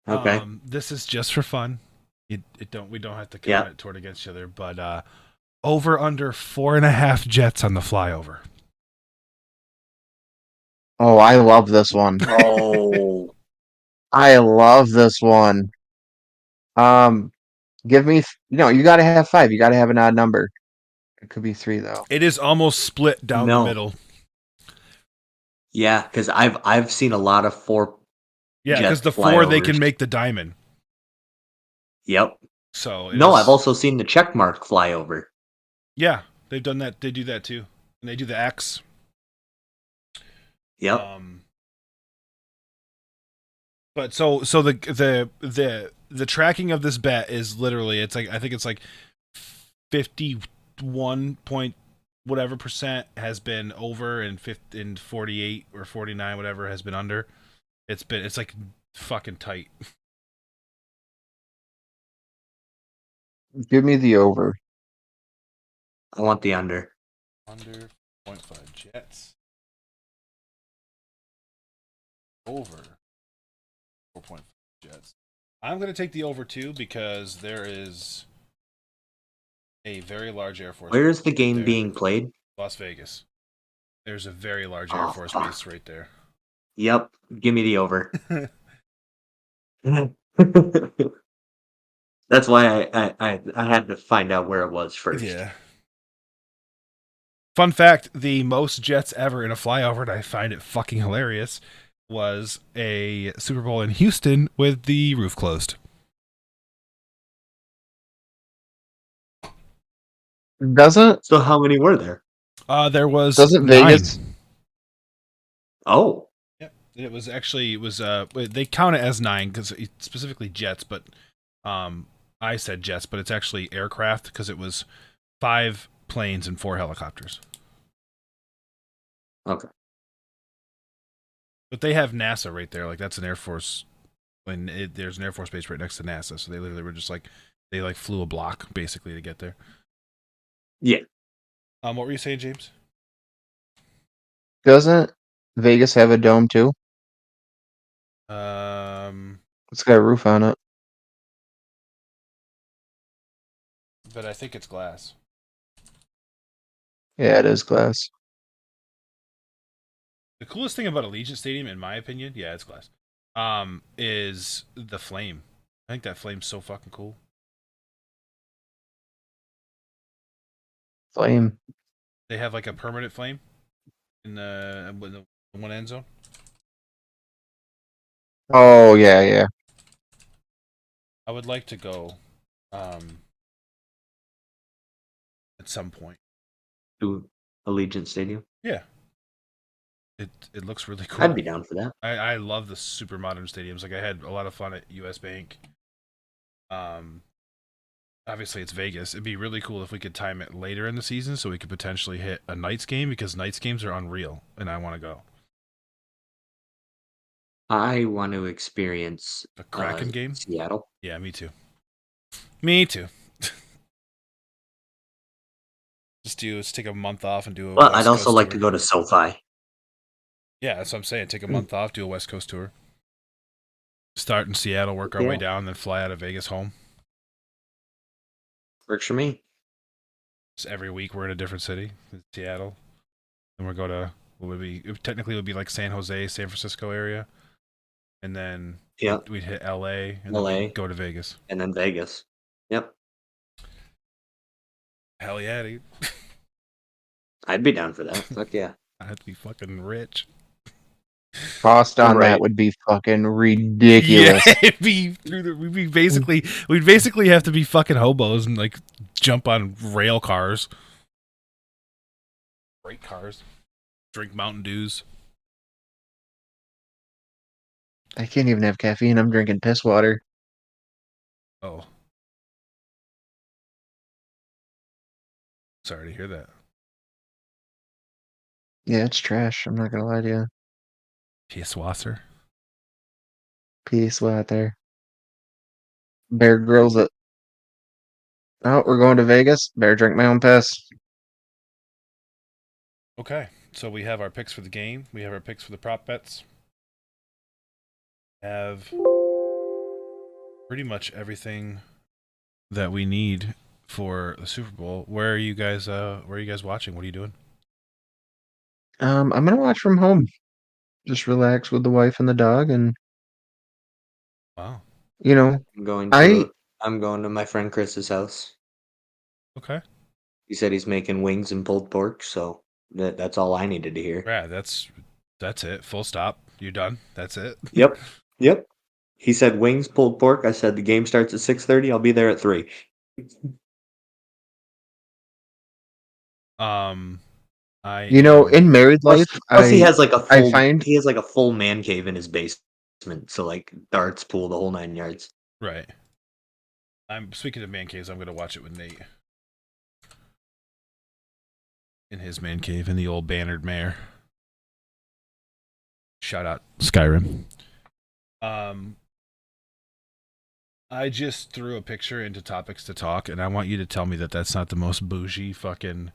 Okay. This is just for fun. We don't have to count Yeah. it toward against each other, but over under 4.5 jets on the flyover. Oh, I love this one. Oh, I love this one. Give me, you got to have 5. You got to have an odd number. It could be 3 though. It is almost split down the No. middle. yeah, because I've seen a lot of 4 Yeah, because jet the 4 they can flyovers. make the diamond. Yep. So No, I've also seen the check mark flyover. yeah, they've done that. They do that too, and they do the X. Yep. But so the tracking of this bet is literally, it's like, I think it's like 51 point whatever percent has been over, and 48 or 49 whatever has been under. It's like fucking tight. Give me the over. I want the under. Under 0.5 jets. Over 4.5 jets. I'm going to take the over too, because there is a very large Air Force. Where is the game there. being played? Las Vegas. There's a very large Air Force base right there. Yep. Give me the over. That's why I had to find out where it was first. Yeah. Fun fact, the most jets ever in a flyover, and I find it fucking hilarious, was a Super Bowl in Houston with the roof closed. Doesn't So how many were there? There was Doesn't 9. Vegas? Oh. Yep. It was they count it as 9 because specifically jets, but I said jets, but it's actually aircraft because it was 5 planes and 4 helicopters. Okay. But they have NASA right there. Like, that's an Air Force. There's an Air Force base right next to NASA, so they literally were just like, they like flew a block basically to get there. Yeah. What were you saying, James? Doesn't Vegas have a dome too? It's got a roof on it. But I think it's glass. Yeah, it is glass. The coolest thing about Allegiant Stadium, in my opinion, yeah, it's glass, is the flame. I think that flame's so fucking cool. Flame. They have like a permanent flame in the one end zone. Oh yeah, yeah. I would like to go at some point. To Allegiant Stadium? Yeah. It looks really cool. I'd be down for that. I love the super modern stadiums. Like, I had a lot of fun at US Bank. Obviously it's Vegas. It'd be really cool if we could time it later in the season so we could potentially hit a Knights game, because Knights games are unreal and I want to go. I want to experience A Kraken game? Seattle. Yeah, me too. Me too. Let's take a month off and do a Well, West I'd also Coast like tour. to go to SoFi. Yeah, that's what I'm saying. Take a month off, do a West Coast tour. Start in Seattle, work our way down, then fly out of Vegas home. Works for me. Just every week we're in a different city. In Seattle. Then we'll go to it would be like San Jose, San Francisco area. And then we'd hit LA and then we'd go to Vegas. And then Vegas. Yep. Hell yeah, dude. I'd be down for that. Fuck yeah. I'd be fucking rich. Cost on Right. that would be fucking Yeah, ridiculous. we'd basically have to be fucking hobos and like jump on rail cars, freight cars, drink Mountain Dews. I can't even have caffeine. I'm drinking piss water. Oh, sorry to hear that. Yeah, it's trash. I'm not gonna lie to you. Piss Wasser. Piss water. Bear Grylls it. Oh, we're going to Vegas. Better drink my own piss. Okay, so we have our picks for the game. We have our picks for the prop bets. Have pretty much everything that we need for the Super Bowl. Where are you guys? Where are you guys watching? What are you doing? I'm gonna watch from home. Just relax with the wife and the dog, and Wow. you know, I'm going I to I'm going to my friend Chris's house. Okay. He said he's making wings and pulled pork, so that's all I needed to hear. Yeah, that's it. Full stop. You're done. That's it. Yep. Yep. He said wings, pulled pork. I said the game starts at 6:30. I'll be there at 3. um, I in married life, Plus he has like a I full find he has like a full man cave in his basement, so like darts, pool, the whole 9 yards. right. I'm speaking of man caves. I'm gonna watch it with Nate in his man cave in the old Bannered Mare. Shout out Skyrim. Um, I just threw a picture into topics to talk, and I want you to tell me that that's not the most bougie fucking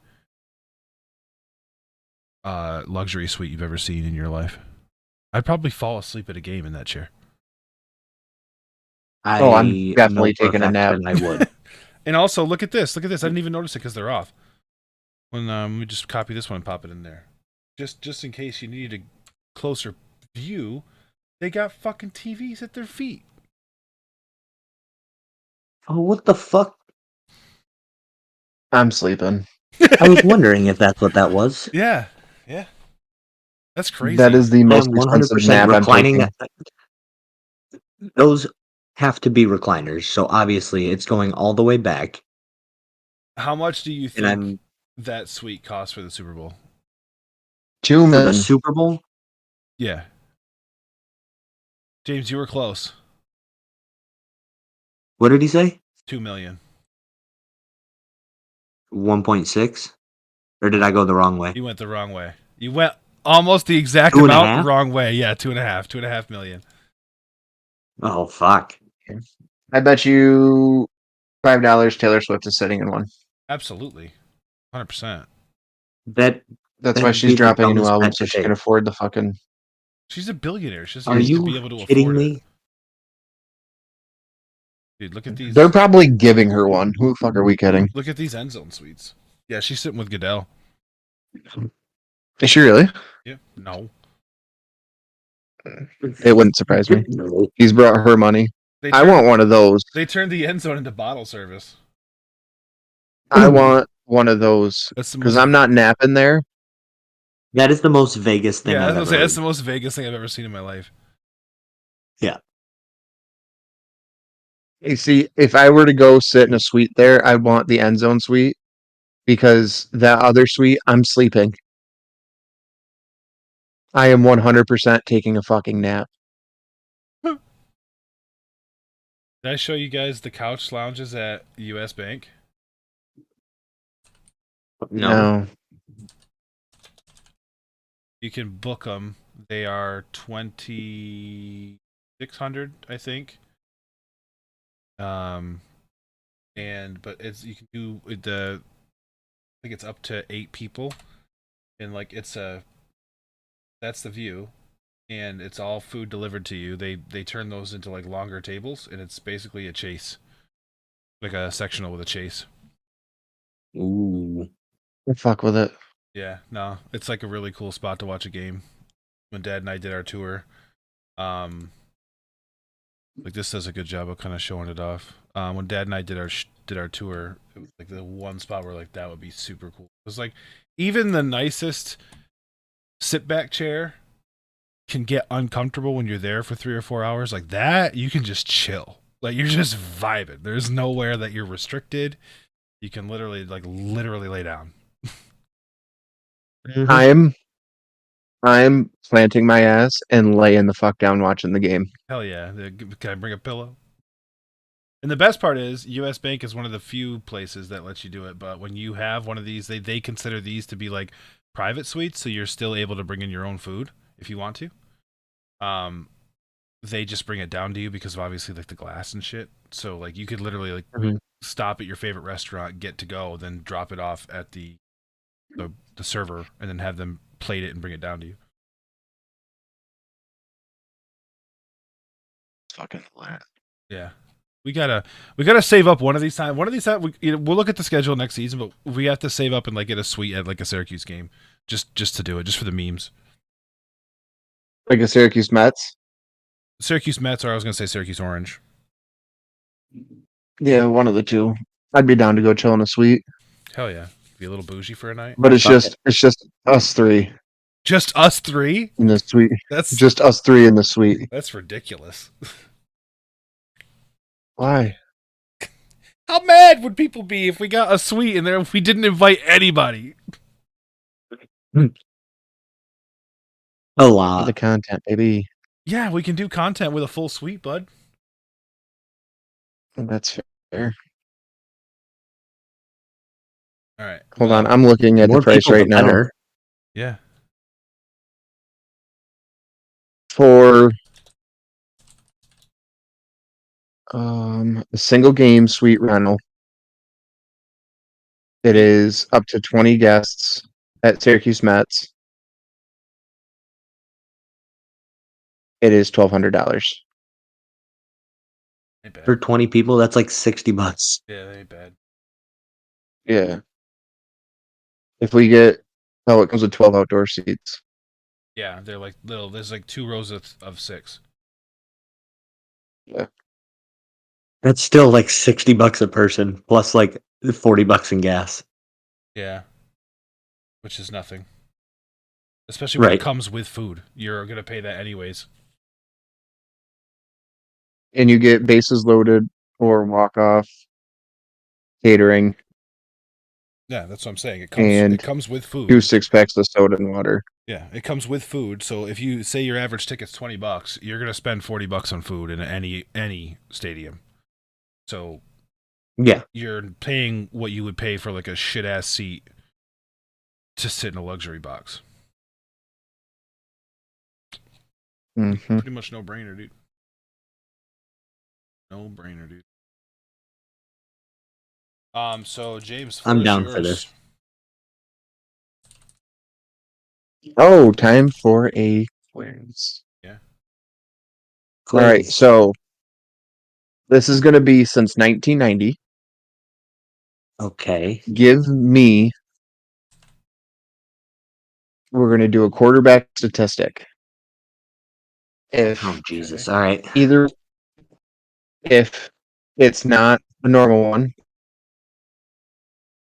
luxury suite you've ever seen in your life. I'd probably fall asleep at a game in that chair. I'm I know definitely for a taking a fact nap. that I would. And also, look at this. Look at this. I didn't even notice it because they're off. When we just copy this one and pop it in there, just in case you needed a closer view, they got fucking TVs at their feet. Oh, what the fuck? I'm sleeping. I was wondering if that's what that was. Yeah, yeah, that's That crazy. is the I most am expensive 100% nap I'm reclining. taking. Those have to be recliners, so obviously it's going all the way back. How much do you And think I'm that suite cost for the Super Bowl? Two for the million. Super Bowl. Yeah, James, you were close. What did he say? 2 million. 1.6? Or did I go the wrong way? You went the wrong way. You went almost the exact Two and a amount the half? wrong way. Yeah, 2.5 million. Oh fuck! I bet you $5 Taylor Swift is sitting in one. Absolutely, 100%. That That's why that'd she's be the dropping a new dumbest album bet so to she can take. afford the fucking. She's a billionaire. She doesn't Are need to you be able to kidding afford it. me? Dude, look at these. They're probably giving her one. Who the fuck are we kidding? Look at these end zone suites. Yeah, she's sitting with Goodell. Is she really? Yeah, no. It wouldn't surprise me. He's brought her money. They I turned, want one of those. They turned the end zone into bottle service. I want one of those That's the because most. I'm not napping there. That is the most Vegas thing Yeah, I've ever that's heard. the most Vegas thing I've ever seen in my life. Yeah. You see, if I were to go sit in a suite there, I want the end zone suite because that other suite, I'm sleeping. I am 100% taking a fucking nap. Did I show you guys the couch lounges at U.S. Bank? No. You can book them. They are 2,600, I think. But it's you can do the. I think it's up to 8 people, and like that's the view, and it's all food delivered to you. They turn those into like longer tables, and it's basically a chase, like a sectional with a chase. Ooh. Fuck with it. Yeah, no, it's like a really cool spot to watch a game. When Dad and I did our tour, like this does a good job of kind of showing it off. When Dad and I did our tour, it was like the one spot where like that would be super cool. It was like even the nicest sit back chair can get uncomfortable when you're there for 3 or 4 hours, like that, you can just chill. Like you're just vibing. There's nowhere that you're restricted. You can literally lay down. I'm planting my ass and laying the fuck down watching the game. Hell yeah. Can I bring a pillow? And the best part is US Bank is one of the few places that lets you do it, but when you have one of these, they consider these to be like private suites, so you're still able to bring in your own food if you want to. They just bring it down to you because of obviously like the glass and shit. So like you could literally like stop at your favorite restaurant, get to go, then drop it off at the server, and then have them plate it and bring it down to you. Fucking lat. Yeah. We gotta save up one of these times. One of these times, we'll look at the schedule next season, but we have to save up and like get a suite at like a Syracuse game, just to do it, just for the memes. Like a Syracuse Mets. Syracuse Mets, or I was gonna say Syracuse Orange. Yeah, one of the two. I'd be down to go chill in a suite. Hell yeah, be a little bougie for a night. But it's just us three. Just us three in the suite. That's just us three in the suite. That's ridiculous. Why? How mad would people be if we got a suite in there if we didn't invite anybody? A lot. The content, baby. Yeah, we can do content with a full suite, bud. That's fair. All right. Hold on. I'm looking at the price right now. Yeah. For a single game suite rental, it is up to 20 guests at Syracuse Mets. It is $1,200 for 20 people. That's like $60. Yeah, that ain't bad. Yeah. If we get, it comes with 12 outdoor seats. Yeah, they're like little. There's like 2 rows of 6. Yeah. That's still like $60 a person plus like $40 in gas. Yeah. Which is nothing. Especially when it comes with food. You're going to pay that anyways. And you get bases loaded or walk-off catering. Yeah, that's what I'm saying. It comes with food. 2 6-packs of soda and water. Yeah, it comes with food. So if you say your average ticket's $20, you're going to spend $40 on food in any stadium. So yeah, you're paying what you would pay for like a shit ass seat to sit in a luxury box. Mm-hmm. Pretty much no brainer, dude. No brainer, dude. So James, I'm down for this. Oh, time for a quiz. Yeah. All right, so this is going to be since 1990. Okay. We're going to do a quarterback statistic. Oh, Jesus. All right. If it's not a normal one.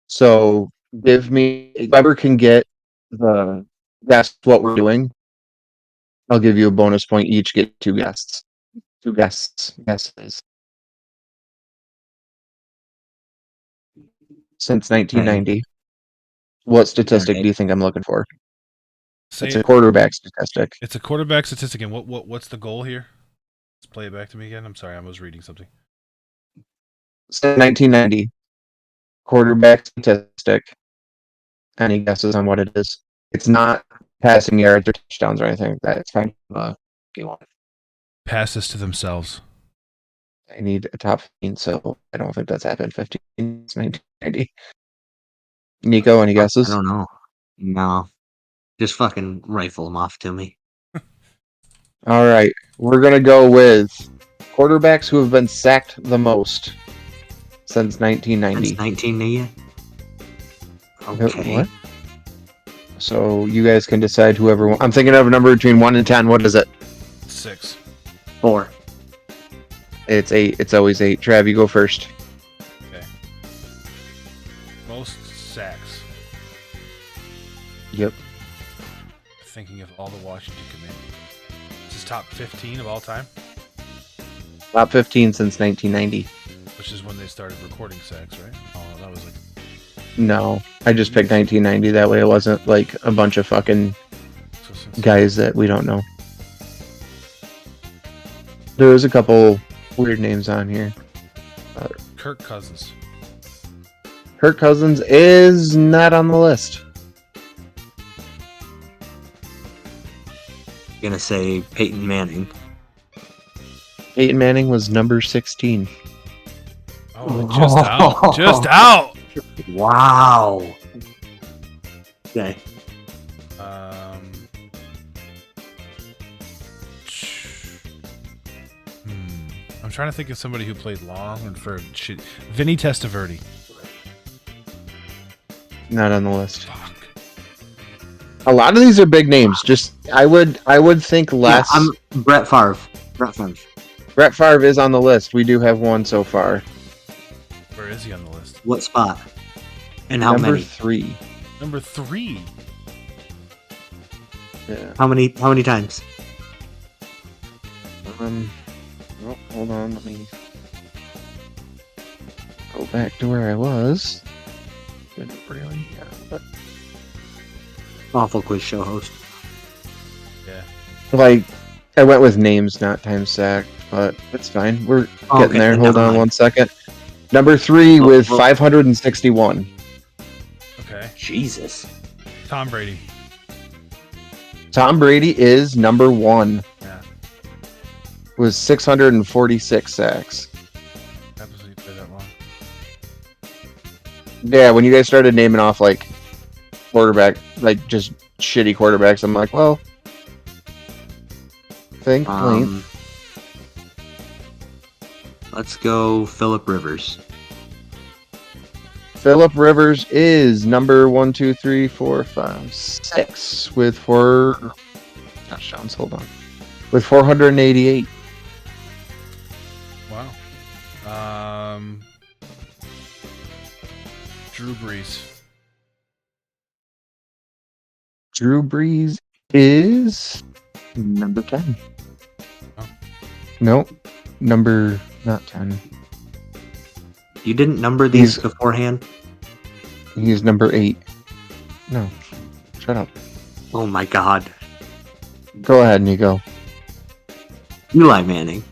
So give me, whoever can get that's what we're doing. I'll give you a bonus point each, get 2 guesses. Since 1990. Okay. What statistic do you think I'm looking for? It's a quarterback statistic. It's a quarterback statistic, and what's the goal here? Let's play it back to me again. I'm sorry, I was reading something. Since 1990. Quarterback statistic. Any guesses on what it is? It's not passing yards or touchdowns or anything. That's kind of passes to themselves. I need a top 15, so I don't think that's happened. 15 since 1990. Nico, any guesses? I don't know. No. Just fucking rifle them off to me. All right. We're going to go with quarterbacks who have been sacked the most since 1990. Since 1990? Okay. What? So you guys can decide whoever. I'm thinking of a number between 1 and 10. What is it? 6. 4. It's 8. It's always 8. Trav, you go first. Okay. Most sacks. Yep. Thinking of all the Washington Commanders. Just top 15 of all time, Top 15 since 1990. which is when they started recording sacks, right? Oh, that was like No, I just picked 1990. That way it wasn't like a bunch of fucking so since guys that we don't know. There was a couple weird names on here. Kirk Cousins. Kirk Cousins is not on the list. Gonna say Peyton Manning. Peyton Manning was number 16. Oh, just out. Just out. Wow. Okay. I'm trying to think of somebody who played long and for shit. Vinny Testaverde. Not on the list. Fuck. A lot of these are big names. Just I would think less. Yeah, I'm Brett Favre. Brett Favre is on the list. We do have one so far. Where is he on the list? What spot? And how Number many? 3. Number 3. Yeah. How many times? Oh, hold on. Let me go back to where I was. Didn't really. Yeah, but Awful quiz show host. Yeah. like I went with names, not time sack, but it's fine. We're getting there. Hold on 1 second. Number 3 with 561. Okay. Jesus. Tom Brady. Tom Brady is number 1 Yeah. with 646 sacks. Absolutely play that long. Yeah, when you guys started naming off like quarterback, like just shitty quarterbacks, I'm like, well, think length. Let's go Phillip Rivers. Phillip Rivers is number 1, 2, 3, 4, 5, 6 with 4 touchdowns. Hold on, with 488. Wow. Drew Brees. Drew Brees is number 10. Oh. Nope, number not 10. You didn't number these beforehand? He's number 8. No, shut up. Oh my god. Go ahead, Nico. Eli Manning.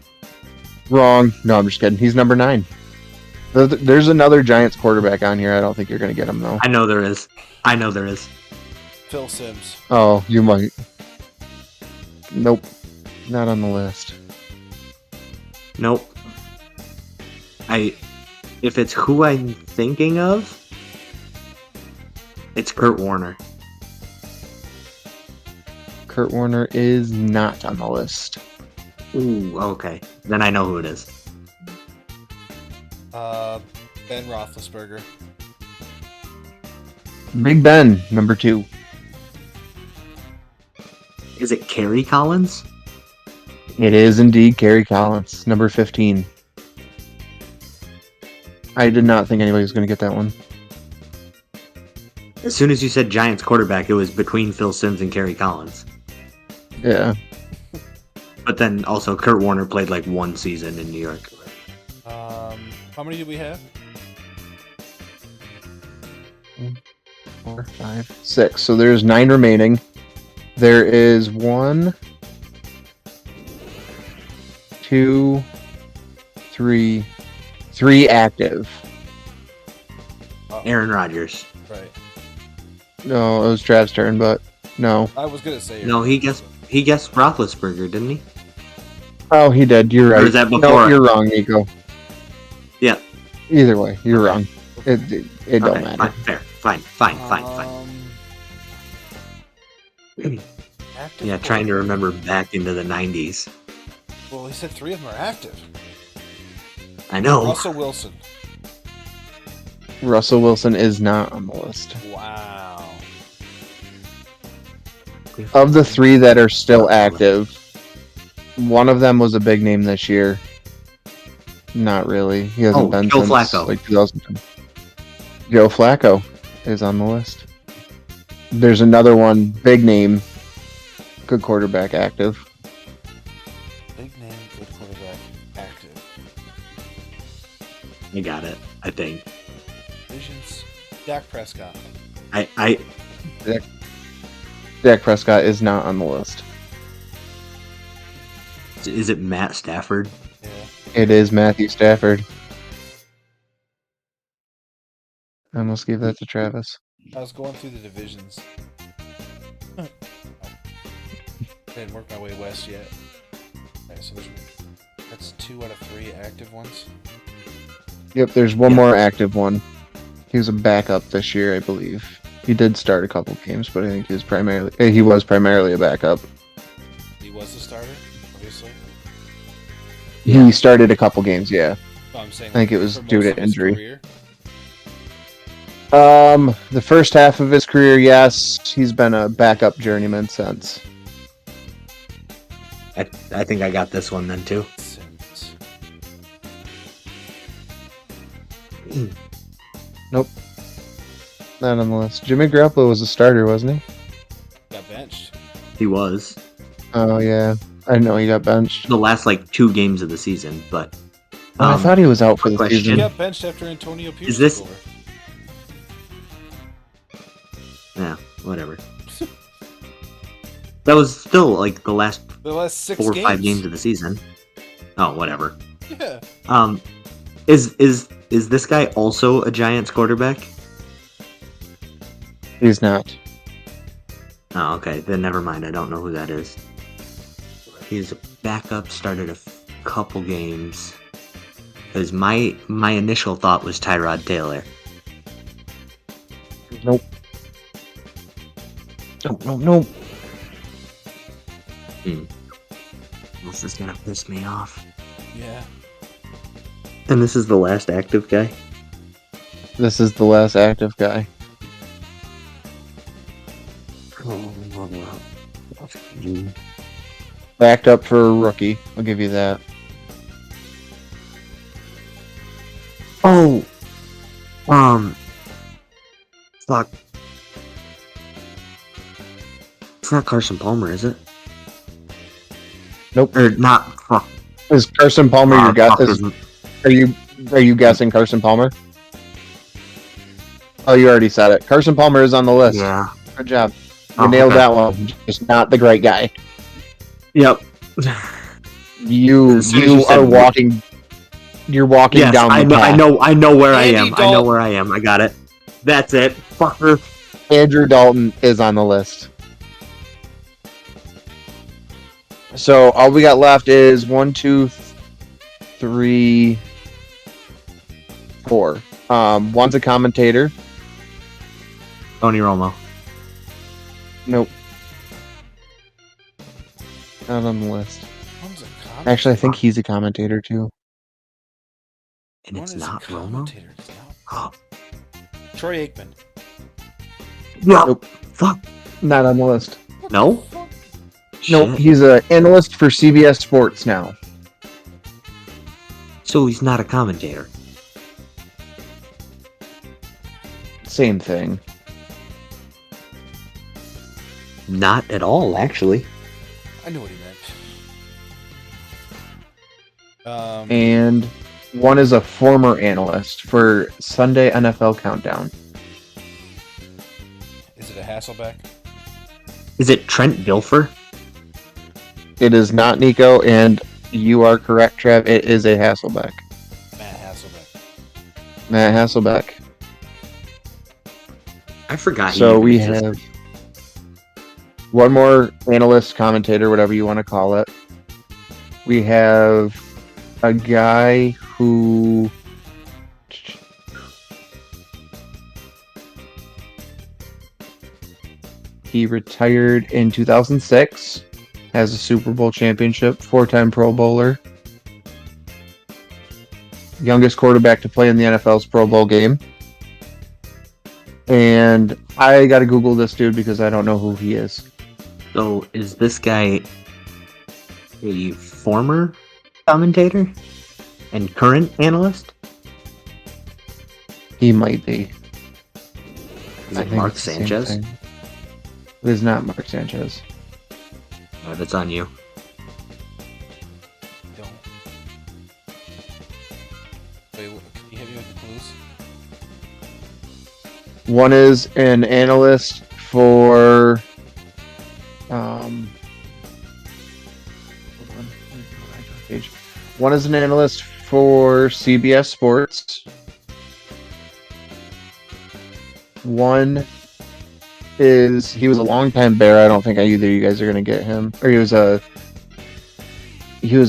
Wrong. No, I'm just kidding. He's number 9. There's another Giants quarterback on here. I don't think you're going to get him, though. I know there is. Phil Simms. Oh, you might. Nope. Not on the list. Nope. If it's who I'm thinking of, it's Kurt Warner. Kurt Warner is not on the list. Ooh, okay. Then I know who it is. Ben Roethlisberger. Big Ben, number 2. Is it Kerry Collins? It is indeed Gary Collins, number 15. I did not think anybody was going to get that one. As soon as you said Giants quarterback, it was between Phil Simms and Kerry Collins. Yeah. But then also Kurt Warner played like 1 season in New York. How many do we have? 4, 5, 6. So there's 9 remaining. There is 1, 2, 3 active. Aaron Rodgers. Right. No, it was Trav's turn, but no. I was gonna say. No, he guessed Roethlisberger, didn't he? Oh, he did. You're right. Or is that No, before? you're wrong, Nico. Yeah. Either way, you're wrong. It don't Okay, matter. fine, fair. Fine. Active Yeah, trying to remember back into the 90s. Well, he said 3 of them are active. I know. Russell Wilson. Russell Wilson is not on the list. Wow. Of the 3 that are still active, one of them was a big name this year. Not really. He hasn't been Joe since Flacco. like 2010. Joe Flacco is on the list. There's another one, big name, good quarterback active. Good quarterback active. You got it, I think. Divisions. Dak Prescott. I Dak Prescott is not on the list. Is it Matt Stafford? Yeah. It is Matthew Stafford. I almost gave that to Travis. I was going through the divisions. I didn't work my way west yet. Alright, so that's 2 out of 3 active ones. Yep, there's one more active one. He was a backup this year, I believe. He did start a couple games, but I think he was primarily a backup. He was the starter, obviously. He started a couple games, yeah. No, I'm saying, I think it was for due most to of his injury. career. The first half of his career, yes. He's been a backup journeyman since. I think I got this one then too. Since. Nope. Not on the list. Jimmy Garoppolo was a starter, wasn't he? Got benched. He was Oh, yeah. I know he got benched. the last 2 games of the season, but I thought he was out for the question. He season. got benched after Antonio Pierce Is this- took over. yeah, whatever. That was still the last The last 6 4 or games. 5 games of the season. Oh, whatever. Yeah. Is this guy also a Giants quarterback? He's not. Oh, okay. Then never mind. I don't know who that is. He's a backup. Started a couple games. Because my initial thought was Tyrod Taylor. Nope. Nope. This is gonna piss me off. Yeah. And this is the last active guy. This is the last active guy. Backed up for a rookie. I'll give you that. Oh, fuck. It's not Carson Palmer, is it? Nope. Or not? Fuck. Is Carson Palmer your guess? fuck, Are you guessing Carson Palmer? Oh, you already said it. Carson Palmer is on the list. Yeah. Good job. You Oh, nailed okay. that one. Just not the great guy. Yep. You As soon as you said are walking. You're walking Yes, down the I know. path. I know where I Andy am. I know Dalton. where I am. I got it. That's it. Fucker. Andrew Dalton is on the list. So all we got left is 1, 2, 3, 4. One's a commentator. Tony Romo. Nope. Not on the list. One's a commentator. Actually, I think he's a commentator too. And One it's is a not Romo. commentator. It's not. Troy Aikman. Yeah. Nope. Fuck. Not on the list. No. Nope. Shit. He's an analyst for CBS Sports now. So he's not a commentator. Same thing. Not at all, actually. I knew what he meant. And one is a former analyst for Sunday NFL Countdown. Is it a Hasselbeck? Is it Trent Dilfer? It is not Nico, and you are correct, Trev. It is a Hasselbeck. Matt Hasselbeck. Matt Hasselbeck. I forgot. So he we existed. have one more analyst, commentator, whatever you want to call it. We have a guy who he retired in 2006, has a Super Bowl championship, 4-time Pro Bowler, youngest quarterback to play in the NFL's Pro Bowl game. And I gotta Google this dude because I don't know who he is. So is this guy a former commentator and current analyst? He might be. Is I it think Mark it's the same Sanchez? thing. It is not Mark Sanchez. If it's on you. don't. Wait, can you hit me with the clues? One is an analyst for hold on. Page. One is an analyst for CBS Sports. One is he was a longtime Bear. I don't think either of you guys are gonna get him. Or he was a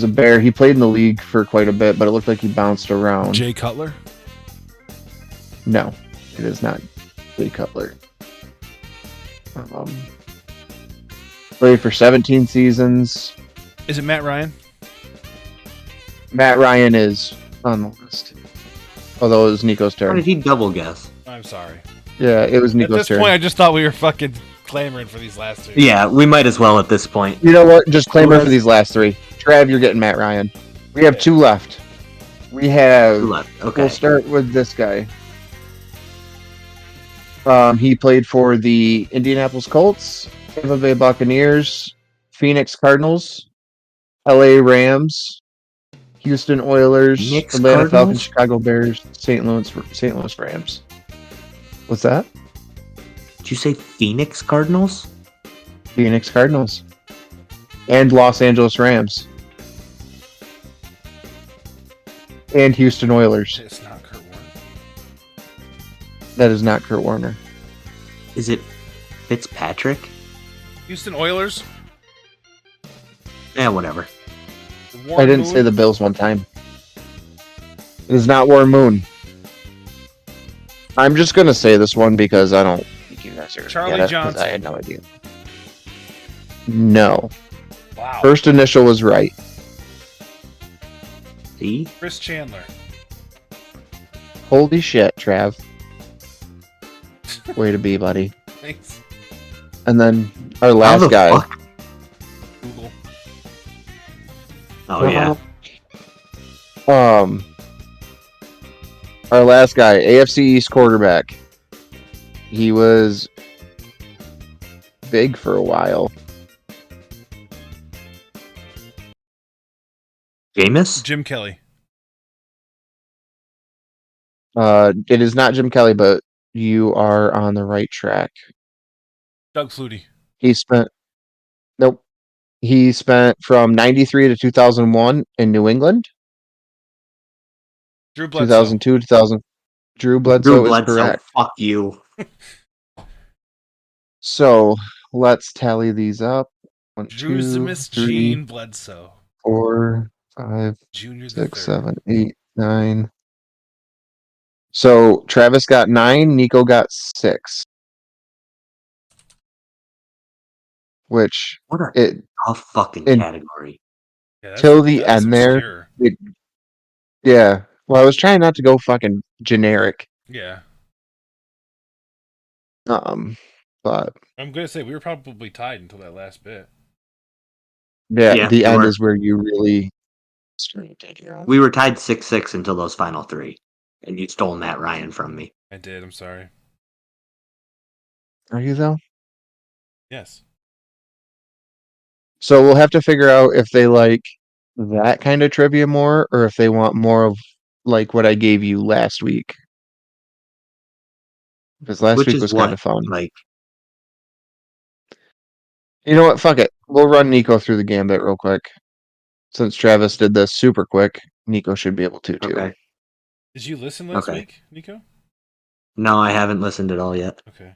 Bear. He played in the league for quite a bit, but it looked like he bounced around. Jay Cutler? No, it is not Jay Cutler. Played for 17 seasons. Is it Matt Ryan? Matt Ryan is on the list. Although it was Nico's How turn. did he double guess? I'm sorry. Yeah, it was Nico's At this turn. point, I just thought we were fucking clamoring for these last two. Yeah, we might as well at this point. You know what? Just clamor Who for has- these last three. Trav, you're getting Matt Ryan. We have Okay. two left. We have. Who left? Okay. We'll start with this guy. He played for the Indianapolis Colts, Tampa Bay Buccaneers, Phoenix Cardinals, LA Rams, Houston Oilers, Phoenix Atlanta Cardinals? Falcons, Chicago Bears, St. Louis Rams. What's that? Did you say Phoenix Cardinals? Phoenix Cardinals. And Los Angeles Rams. And Houston Oilers. It's not Kurt Warner. That is not Kurt Warner. Is it Fitzpatrick? Houston Oilers? Yeah, whatever. I didn't say the Bills one time. It is not Warren Moon. I'm just going to say this one because I don't think you guys are going to Charlie get it, 'cause Johnson. I had no idea. No. Wow. First initial was right. See? Chris Chandler. Holy shit, Trav. Way to be, buddy. Thanks. And then our How last the guy. fuck? Google. Oh yeah. Our last guy, AFC East quarterback. He was big for a while. Jameis? Jim Kelly. It is not Jim Kelly, but you are on the right track. Doug Flutie. Nope. He spent from 93 to 2001 in New England. Drew Bledsoe. 2002, 2000. Drew Bledsoe Drew is Bledsoe. correct. Fuck you. So let's tally these up. 1, Drew 2, Zimis 3, Gene Bledsoe. 4, 5, Junior the 6, third. 7, 8, 9. So Travis got 9, Nico got 6. Which What a it tough fucking in- category. Yeah, till the end there. obscure. Yeah. Well, I was trying not to go fucking generic. Yeah. But I'm going to say we were probably tied until that last bit. yeah, the we end were. is where you really started taking off. We were tied 6-6 until those final three. And you stole Matt Ryan from me. I did. I'm sorry. Are you though? Yes. So we'll have to figure out if they like that kind of trivia more, or if they want more of like what I gave you last week. Because last Which week is was what? kind of fun. Like, You know what? Fuck it. We'll run Nico through the gambit real quick. Since Travis did this super quick, Nico should be able to too. okay. Did you listen last Okay. week, Nico? No, I haven't listened at all yet. Okay.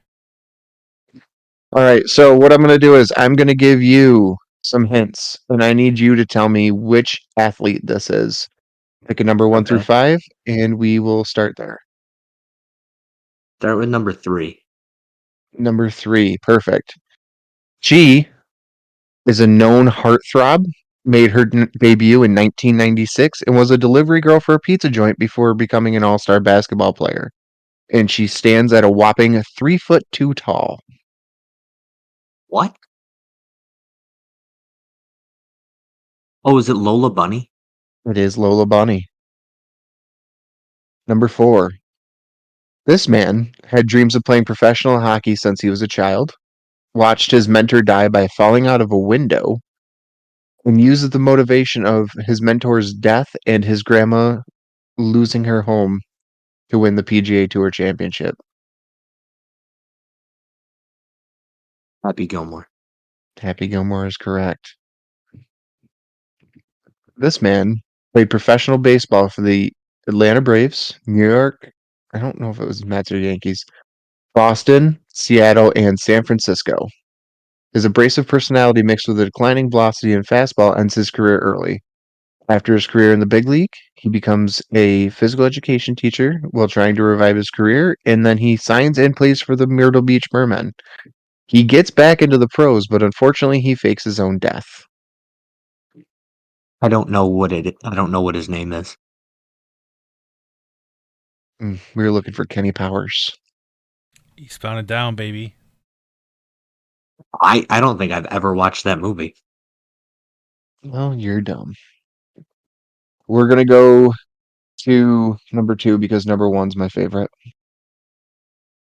All right. So what I'm going to do is I'm going to give you some hints, and I need you to tell me which athlete this is. Pick a number 1 through Okay. 5, and we will start there. Start with number 3. Number 3. Perfect. She is a known heartthrob, made her debut in 1996, and was a delivery girl for a pizza joint before becoming an all-star basketball player. And she stands at a whopping 3'2" tall. What? Oh, is it Lola Bunny? It is Lola Bunny. Number 4. This man had dreams of playing professional hockey since he was a child, watched his mentor die by falling out of a window, and uses the motivation of his mentor's death and his grandma losing her home to win the PGA Tour Championship. Happy Gilmore. Happy Gilmore is correct. This man played professional baseball for the Atlanta Braves, New York. I don't know if it was Mets or Yankees. Boston, Seattle, and San Francisco. His abrasive personality mixed with a declining velocity and fastball ends his career early. After his career in the big league, he becomes a physical education teacher while trying to revive his career, and then he signs and plays for the Myrtle Beach Mermen. He gets back into the pros, but unfortunately he fakes his own death. I don't know what his name is. We were looking for Kenny Powers. Eastbound and Down, baby. I don't think I've ever watched that movie. Well, you're dumb. We're going to go to number 2 because number 1's my favorite.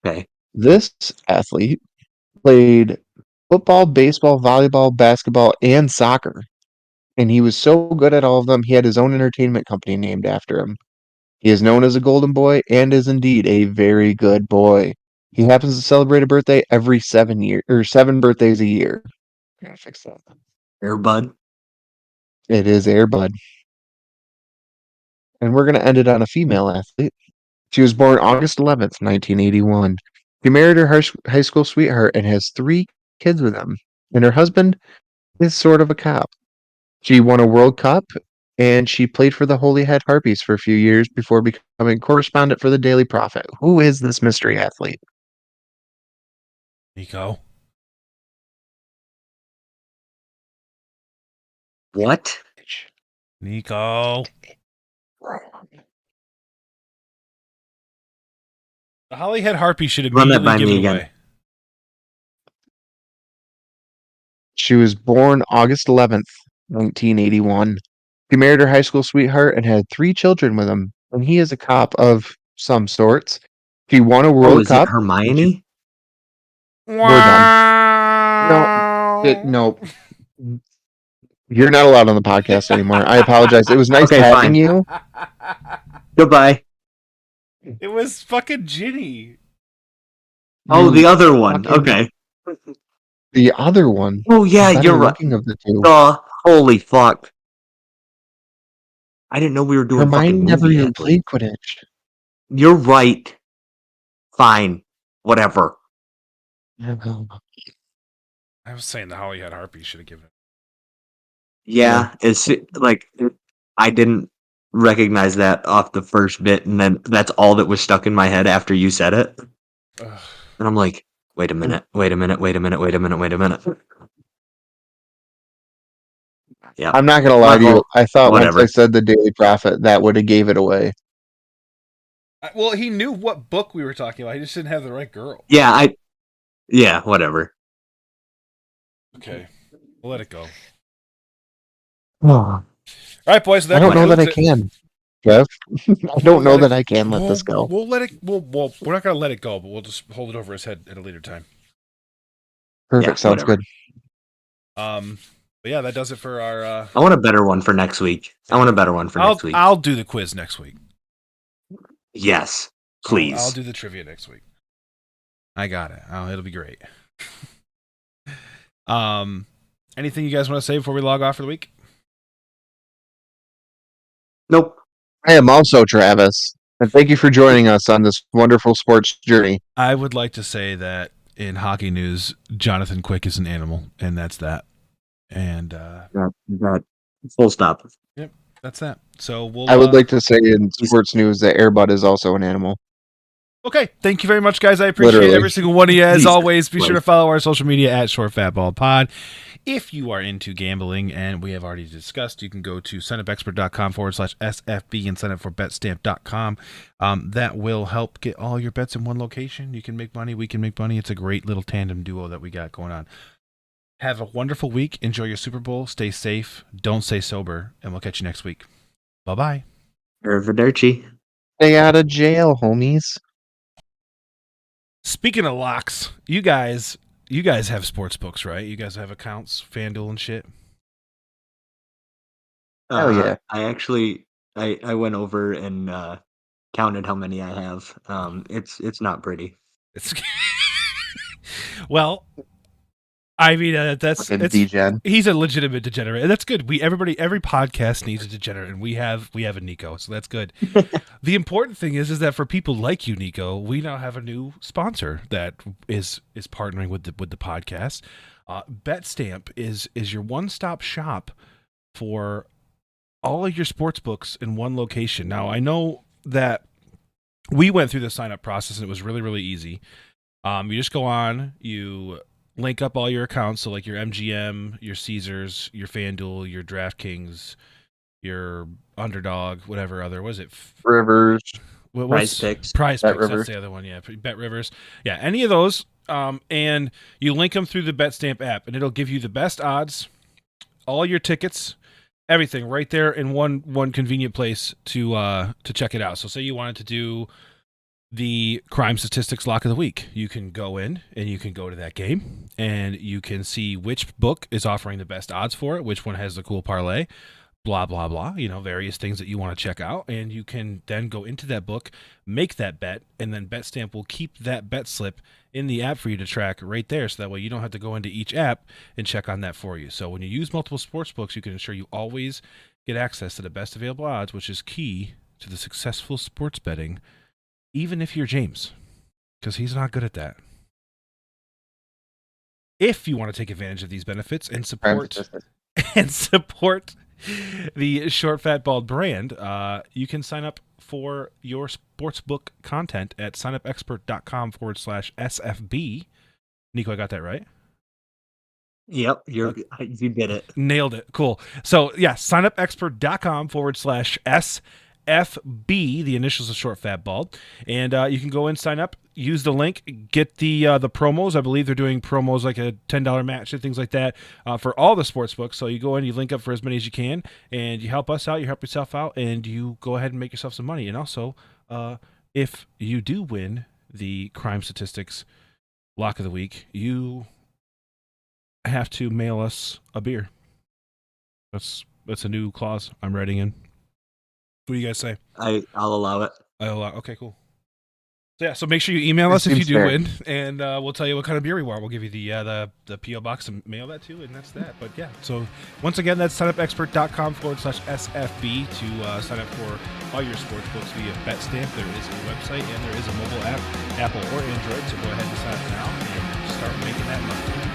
Okay. This athlete played football, baseball, volleyball, basketball, and soccer. And he was so good at all of them, he had his own entertainment company named after him. He is known as a golden boy and is indeed a very good boy. He happens to celebrate a birthday every 7 birthdays a year. I gotta fix that. Air Bud. It is Air Bud. And we're going to end it on a female athlete. She was born August 11th, 1981. She married her high school sweetheart and has 3 kids with him. And her husband is sort of a cop. She won a World Cup, and she played for the Holyhead Harpies for a few years before becoming correspondent for the Daily Prophet. Who is this mystery athlete? Nico. What? Nico. The Hollyhead Harpy should Run that immediately by give me it again. away. She was born August 11th, 1981. She married her high school sweetheart and had 3 children with him. And he is a cop of some sorts. She won a Oh, World is it Cup. Hermione? We're done. No. You're not allowed on the podcast anymore. I apologize. It was nice Okay, having fine. you. Goodbye. It was fucking Ginny. Oh, You the other one. fucking- Okay. The other one. Oh yeah, The better you're right. looking of the 2. Holy fuck. I didn't know we were doing Hermione fucking never movie even yet. played Quidditch. You're right. Fine. Whatever. I was saying the Hollyhead Harpy should have given it. Yeah, it's like I didn't recognize that off the first bit, and then that's all that was stuck in my head after you said it. Ugh. And I'm like, wait a minute. Yeah. I'm not gonna lie to you. I thought Whatever. once I said the Daily Prophet, that would have gave it away. Well, he knew what book we were talking about. He just didn't have the right girl. Yeah, whatever. Okay. We'll let it go. Oh, All right, boys. I don't know that I can, Jeff. I don't know that I can let this go. We'll let it. We're not gonna let it go, but we'll just hold it over his head at a later time. Perfect. Yeah, Sounds whatever. good. But yeah, that does it for our. I want a better one for next week. Next week. I'll do the quiz next week. Yes, please. I'll do the trivia next week. I got it. It'll be great. Anything you guys want to say before we log off for the week? Nope. I am also Travis, and thank you for joining us on this wonderful sports journey. I would like to say that in hockey news, Jonathan Quick is an animal, and that's that. And That full stop. Yep, that's that. So we'll. I would like to say in sports news that Air Bud is also an animal. Okay, thank you very much, guys. I appreciate Literally. every single one of you. As Jesus always, be sure to Christ. follow our social media at ShortFatBallPod. If you are into gambling, and we have already discussed, you can go to signupexpert.com/SFB and sign up for BetStamp.com. That will help get all your bets in one location. You can make money. We can make money. It's a great little tandem duo that we got going on. Have a wonderful week. Enjoy your Super Bowl. Stay safe. Don't stay sober. And we'll catch you next week. Bye-bye. Arrivederci. Stay out of jail, homies. Speaking of locks, you guys have sports books, right? You guys have accounts, FanDuel and shit. Hell yeah. I went over and counted how many I have. It's not pretty. It's well, I mean, that's Fucking it's. degen. He's a legitimate degenerate, and that's good. Every podcast needs a degenerate, and we have a Nico, so that's good. The important thing is that for people like you, Nico, we now have a new sponsor that is partnering with the podcast. BetStamp is your one-stop shop for all of your sports books in one location. Now, I know that we went through the sign-up process, and it was really, really easy. You just go on, you link up all your accounts, so like your MGM, your Caesars, your FanDuel, your DraftKings, your Underdog, whatever other was it? Rivers. Prize Picks. Prize Bet Picks. Rivers. That's the other one. Yeah, Bet Rivers. Yeah, any of those. And you link them through the BetStamp app, and it'll give you the best odds, all your tickets, everything right there in one convenient place to check it out. So, say you wanted to do the crime statistics lock of the week, you can go in and you can go to that game, and you can see which book is offering the best odds for it, which one has the cool parlay, blah blah blah, various things that you want to check out, and you can then go into that book, make that bet, and then BetStamp will keep that bet slip in the app for you to track right there, so that way you don't have to go into each app and check on that for you. So when you use multiple sports books, you can ensure you always get access to the best available odds, which is key to the successful sports betting, even if you're James, because he's not good at that. If you want to take advantage of these benefits and support the Short Fat Bald brand, you can sign up for your sportsbook content at signupexpert.com/SFB. Nico, I got that right? Yep, you did it. Nailed it. Cool. So yeah, signupexpert.com/SFB, the initials of Short Fat Bald, and you can go and sign up. Use the link, get the promos. I believe they're doing promos like a $10 match and things like that for all the sports books. So you go in, you link up for as many as you can, and you help us out, you help yourself out, and you go ahead and make yourself some money. And also, if you do win the crime statistics lock of the week, you have to mail us a beer. That's a new clause I'm writing in. What do you guys say? I'll allow it. I'll allow. Okay, cool. So yeah, so make sure you email us if you do win, and we'll tell you what kind of beer we want. We'll give you the PO box and mail that to, and that's that. But yeah, so once again, that's signupexpert.com/SFB to sign up for all your sports books via BetStamp. There is a website and there is a mobile app, Apple or Android. So go ahead and sign up now and start making that money.